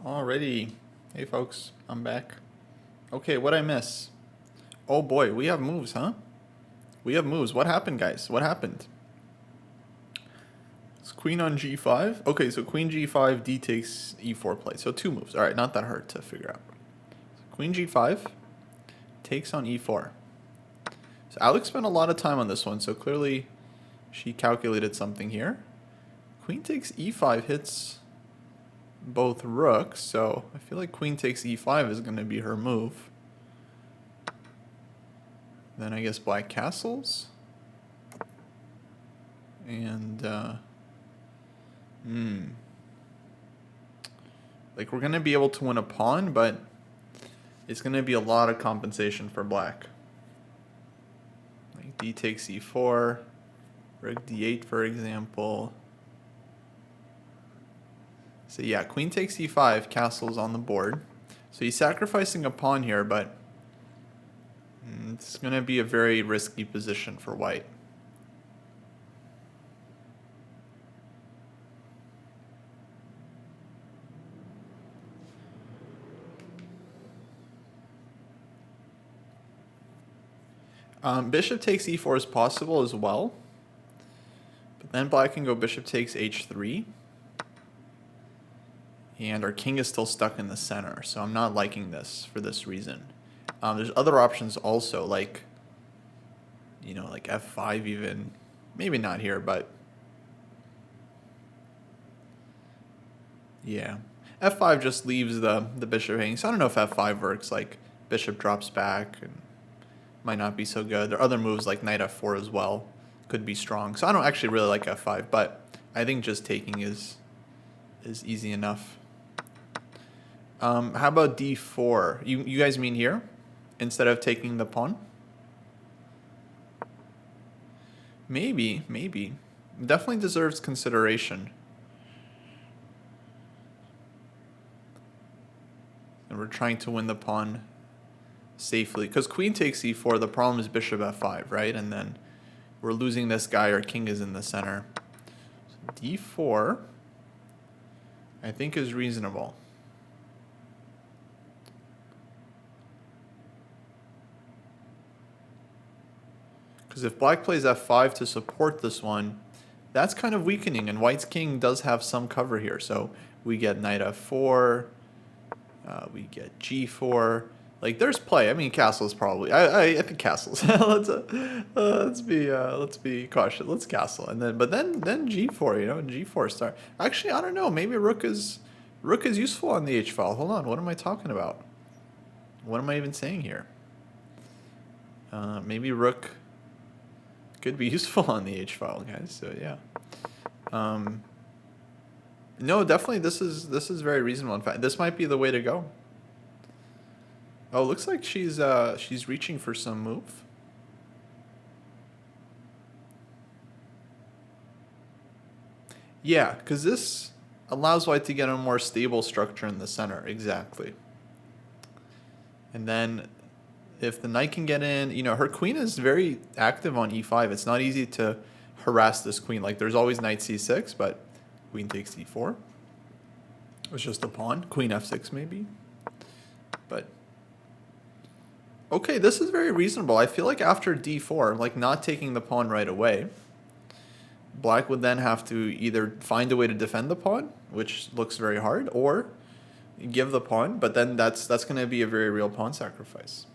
Alrighty. Hey folks, I'm back. Okay, what'd I miss? Oh boy, we have moves, huh? We have moves. What happened, guys? What happened? It's queen on g5. Okay, so queen g5, d takes e4 play. So 2 moves. Alright, not that hard to figure out. Queen g5 takes on e4. So Alex spent a lot of time on this one, so clearly she calculated something here. Queen takes e5 hits both rooks, so I feel like queen takes e5 is going to be her move. Then I guess black castles. And, like, we're going to be able to win a pawn, but it's going to be a lot of compensation for black. Like d takes e4, rook d8, for example. So yeah, queen takes e5, castle's on the board. So he's sacrificing a pawn here, but it's going to be a very risky position for white. Bishop takes e4 is possible as well. But then black can go bishop takes h3. And our king is still stuck in the center, so I'm not liking this for this reason. There's other options also, like, you know, like f5 even. Maybe not here, but yeah. f5 just leaves the bishop hanging. So I don't know if f5 works. Like, bishop drops back and might not be so good. There are other moves like knight f4 as well. Could be strong. So I don't actually really like f5, but I think just taking is easy enough. How about d4? You guys mean here? Instead of taking the pawn? Maybe. Definitely deserves consideration. And we're trying to win the pawn safely. Because queen takes e4, the problem is bishop f5, right? And then we're losing this guy, our king is in the center. So d4, I think, is reasonable. Because if black plays f5 to support this one, that's kind of weakening, and white's king does have some cover here. So we get knight f4, we get g4. Like, there's play. I mean, castles probably. I think castles. let's be cautious. Let's castle, and then g4. You know, g4 start. Actually, I don't know. Maybe rook is useful on the h file. Hold on. What am I talking about? What am I even saying here? Maybe rook could be useful on the h file, guys. So yeah. No, definitely this is very reasonable. In fact, this might be the way to go. Oh, looks like she's reaching for some move. Yeah, because this allows white to get a more stable structure in the center. Exactly. And then if the knight can get in, you know, her queen is very active on e5. It's not easy to harass this queen. Like, there's always knight c6, but queen takes e4. It's just a pawn. Queen f6 maybe. But okay, this is very reasonable. I feel like after d4, like not taking the pawn right away, black would then have to either find a way to defend the pawn, which looks very hard, or give the pawn, but then that's going to be a very real pawn sacrifice.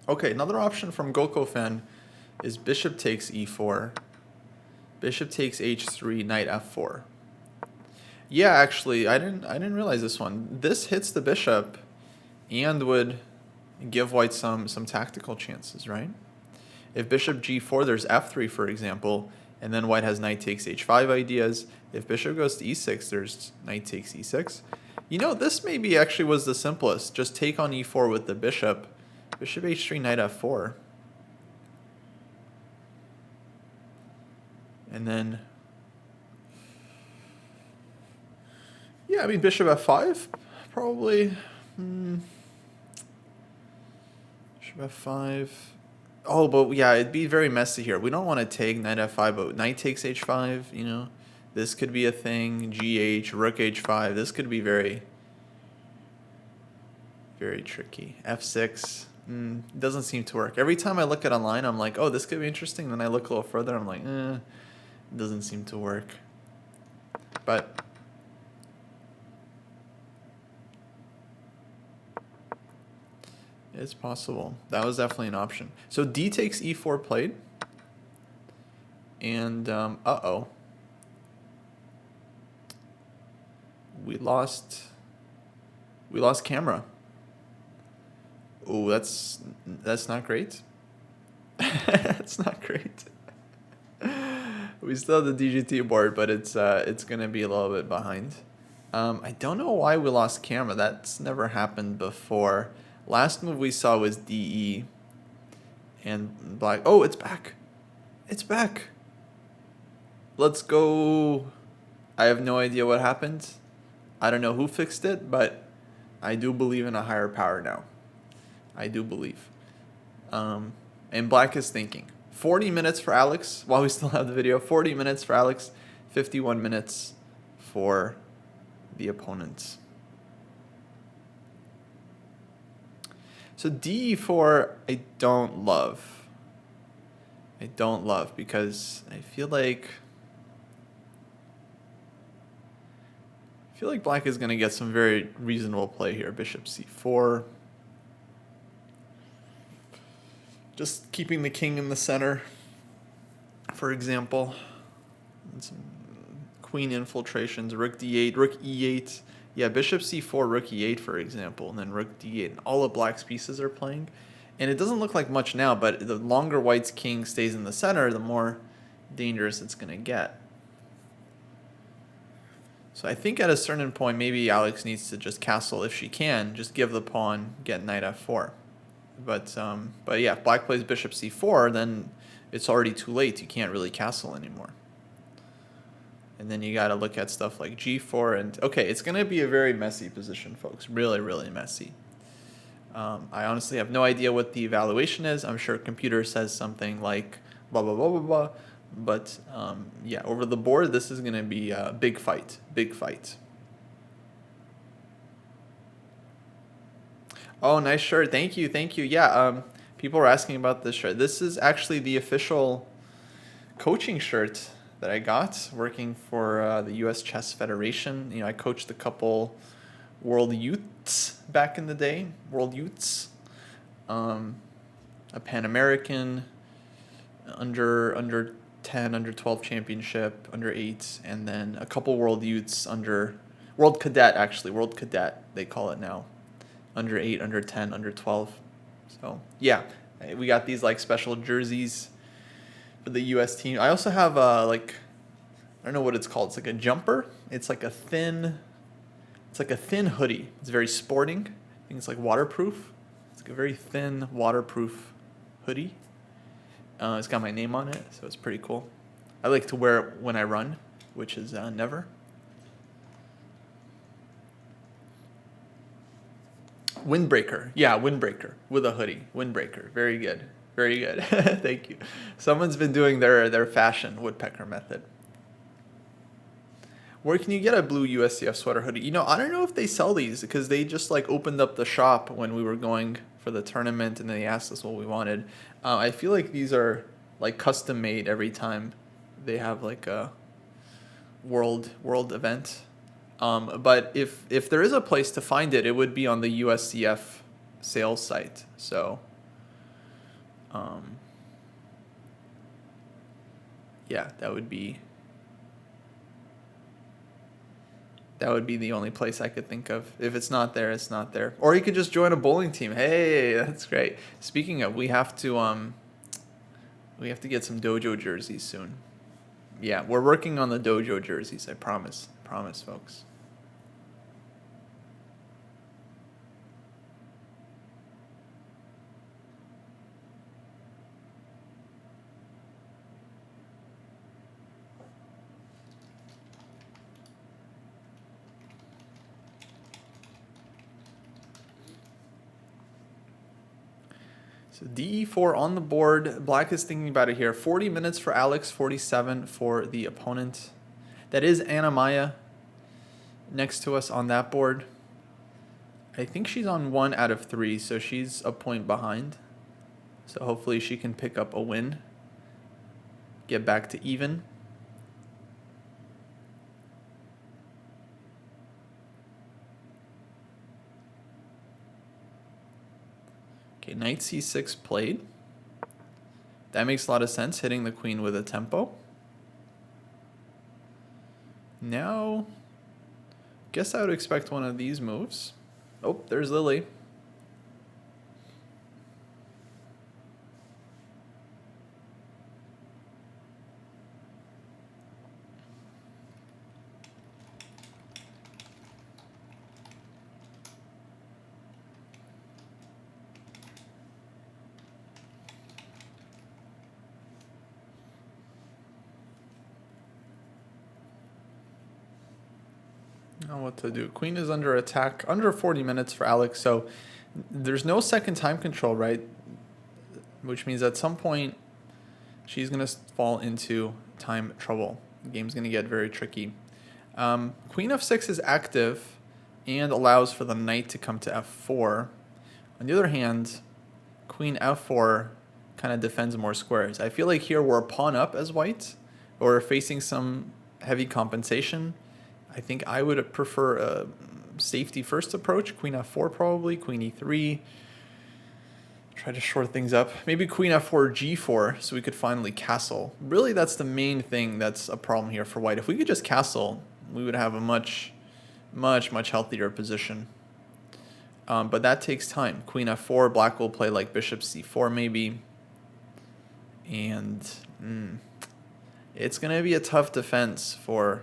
Okay, another option from Gokofan is bishop takes e4, bishop takes h3, knight f4. Yeah, actually, I didn't realize this one. This hits the bishop and would give white some tactical chances, right? If bishop g4, there's f3, for example, and then white has knight takes h5 ideas. If bishop goes to e6, there's knight takes e6. You know, this maybe actually was the simplest. Just take on e4 with the bishop. Bishop h3, knight f4. And then, yeah, I mean, bishop f5, probably. Bishop f5. Oh, but yeah, it'd be very messy here. We don't want to take knight f5, but knight takes h5, you know. This could be a thing. GH, rook h5. This could be very, very tricky. f6 doesn't seem to work. Every time I look at online, I'm like, oh, this could be interesting. Then I look a little further, I'm like, it doesn't seem to work. But it's possible. That was definitely an option. So d takes e4 played. And, uh-oh. We lost camera. Oh, that's not great. That's not great. We still have the DGT board, but it's gonna be a little bit behind. I don't know why we lost camera. That's never happened before. Last move we saw was DE. And black. Oh, it's back. It's back. Let's go. I have no idea what happened. I don't know who fixed it, but I do believe in a higher power now. I do believe. And black is thinking. 40 minutes for Alex, while we still have the video. 40 minutes for Alex, 51 minutes for the opponents. So d4, I don't love. I don't love because I feel like black is going to get some very reasonable play here. Bishop c4. Just keeping the king in the center, for example. And some queen infiltrations, rook d8, rook e8. Yeah, bishop c4, rook e8, for example, and then rook d8. And all of black's pieces are playing. And it doesn't look like much now, but the longer white's king stays in the center, the more dangerous it's going to get. So I think at a certain point, maybe Alex needs to just castle if she can, just give the pawn, get knight f4. But yeah, if black plays bishop c4, then it's already too late. You can't really castle anymore. And then you got to look at stuff like g4. And okay, it's going to be a very messy position, folks. Really, really messy. I honestly have no idea what the evaluation is. I'm sure computer says something like blah, blah, blah, blah, blah. But yeah, over the board, this is going to be a big fight. Big fight. Oh, nice shirt. Thank you. Thank you. Yeah, people were asking about this shirt. This is actually the official coaching shirt that I got working for the U.S. Chess Federation. You know, I coached a couple World Youths back in the day. World Youths. A Pan American, under 10, under 12 championship, under 8, and then a couple World Youths under World Cadet, actually. World Cadet, they call it now. Under 8, under 10, under 12. So, yeah, we got these like special jerseys for the U.S. team. I also have like, I don't know what it's called. It's like a jumper. It's like a thin hoodie. It's very sporting. I think it's like waterproof. It's like a very thin waterproof hoodie. It's got my name on it, so it's pretty cool. I like to wear it when I run, which is never. Windbreaker. Yeah, windbreaker with a hoodie. Windbreaker. Very good. Very good. Thank you. Someone's been doing their fashion woodpecker method. Where can you get a blue USCF sweater hoodie? You know, I don't know if they sell these because they just like opened up the shop when we were going for the tournament and then they asked us what we wanted. I feel like these are like custom made every time they have like a world event. But if there is a place to find it, it would be on the USCF sales site. So, yeah, that would be the only place I could think of. If it's not there, it's not there. Or you could just join a bowling team. Hey, that's great. Speaking of, we have to get some Dojo jerseys soon. Yeah, we're working on the Dojo jerseys. I promise. I promise, folks. So DE4 on the board. Black is thinking about it here. 40 minutes for Alex, 47 for the opponent. That is Anna Maya next to us on that board. I think she's on 1 out of 3, so she's a point behind. So hopefully she can pick up a win, get back to even. Okay, knight c6 played. That makes a lot of sense, hitting the queen with a tempo. Now, guess I would expect one of these moves. Oh, there's Lily. Now what to do? Queen is under attack, under 40 minutes for Alex, so there's no second time control, right? Which means at some point she's going to fall into time trouble. The game's going to get very tricky. Queen f6 is active and allows for the knight to come to f4. On the other hand, queen f4 kind of defends more squares. I feel like here we're a pawn up as white, or facing some heavy compensation. I think I would prefer a safety first approach. Queen f4 probably, queen e3. Try to short things up. Maybe queen f4, g4, so we could finally castle. Really, that's the main thing that's a problem here for white. If we could just castle, we would have a much healthier position. But that takes time. Queen f4, black will play like bishop c4 maybe. And it's going to be a tough defense for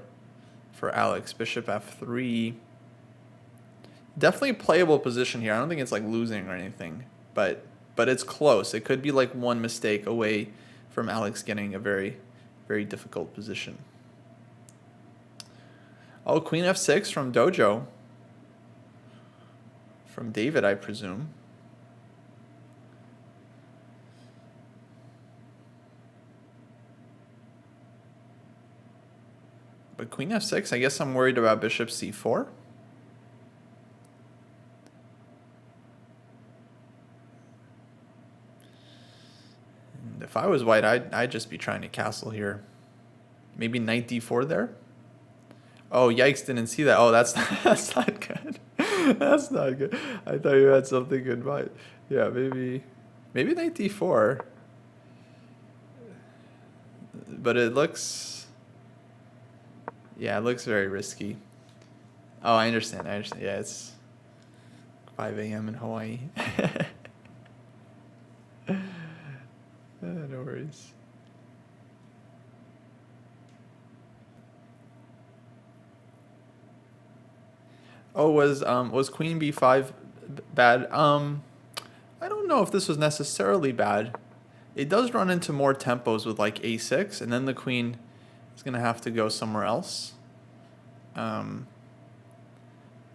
Alex. Bishop f3. Definitely a playable position here. I don't think it's like losing or anything, but it's close. It could be like one mistake away from Alex getting a very, very difficult position. Oh, queen f6 from Dojo. From David, I presume. But queen f6, I guess I'm worried about bishop c4. And if I was white, I'd just be trying to castle here. Maybe knight d4 there. Oh, yikes, didn't see that. Oh, that's not good. That's not good. I thought you had something good in mind. Yeah, maybe knight d4. But it looks... Yeah, it looks very risky. Oh, I understand. Yeah, it's 5 a.m. in Hawaii. No worries. Oh, was queen b5 bad? I don't know if this was necessarily bad. It does run into more tempos with like a6, and then the queen is going to have to go somewhere else.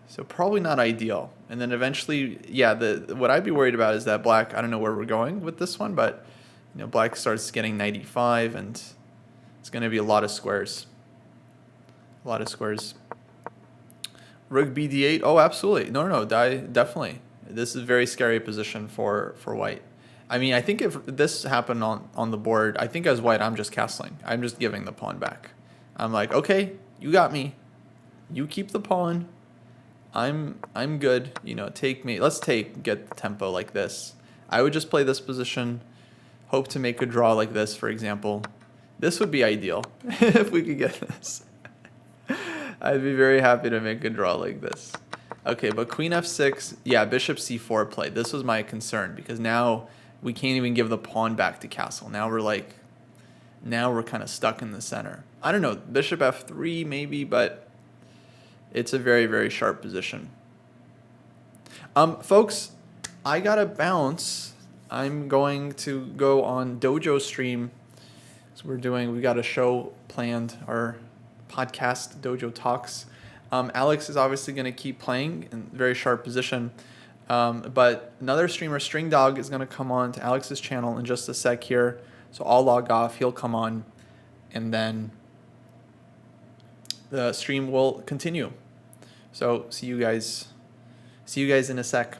So probably not ideal. And then eventually, yeah, what I'd be worried about is that black, I don't know where we're going with this one, but black starts getting knight e5, and it's going to be a lot of squares. A lot of squares. Rook bd8. Oh, absolutely. No, definitely. This is a very scary position for white. I mean, I think if this happened on the board, I think as white, I'm just castling. I'm just giving the pawn back. I'm like, okay, you got me. You keep the pawn. I'm good. Take me. Let's get the tempo like this. I would just play this position, hope to make a draw like this, for example. This would be ideal if we could get this. I'd be very happy to make a draw like this. Okay, but queen f6, yeah, bishop c4 play. This was my concern because now we can't even give the pawn back to castle. Now we're kind of stuck in the center. I don't know, bishop f3 maybe, but it's a very, very sharp position. Folks, I gotta bounce. I'm going to go on Dojo stream. So we got a show planned, our podcast, Dojo Talks. Alex is obviously going to keep playing in very sharp position. But another streamer, String Dog, is going to come on to Alex's channel in just a sec here. So I'll log off. He'll come on, and then the stream will continue. So see you guys in a sec.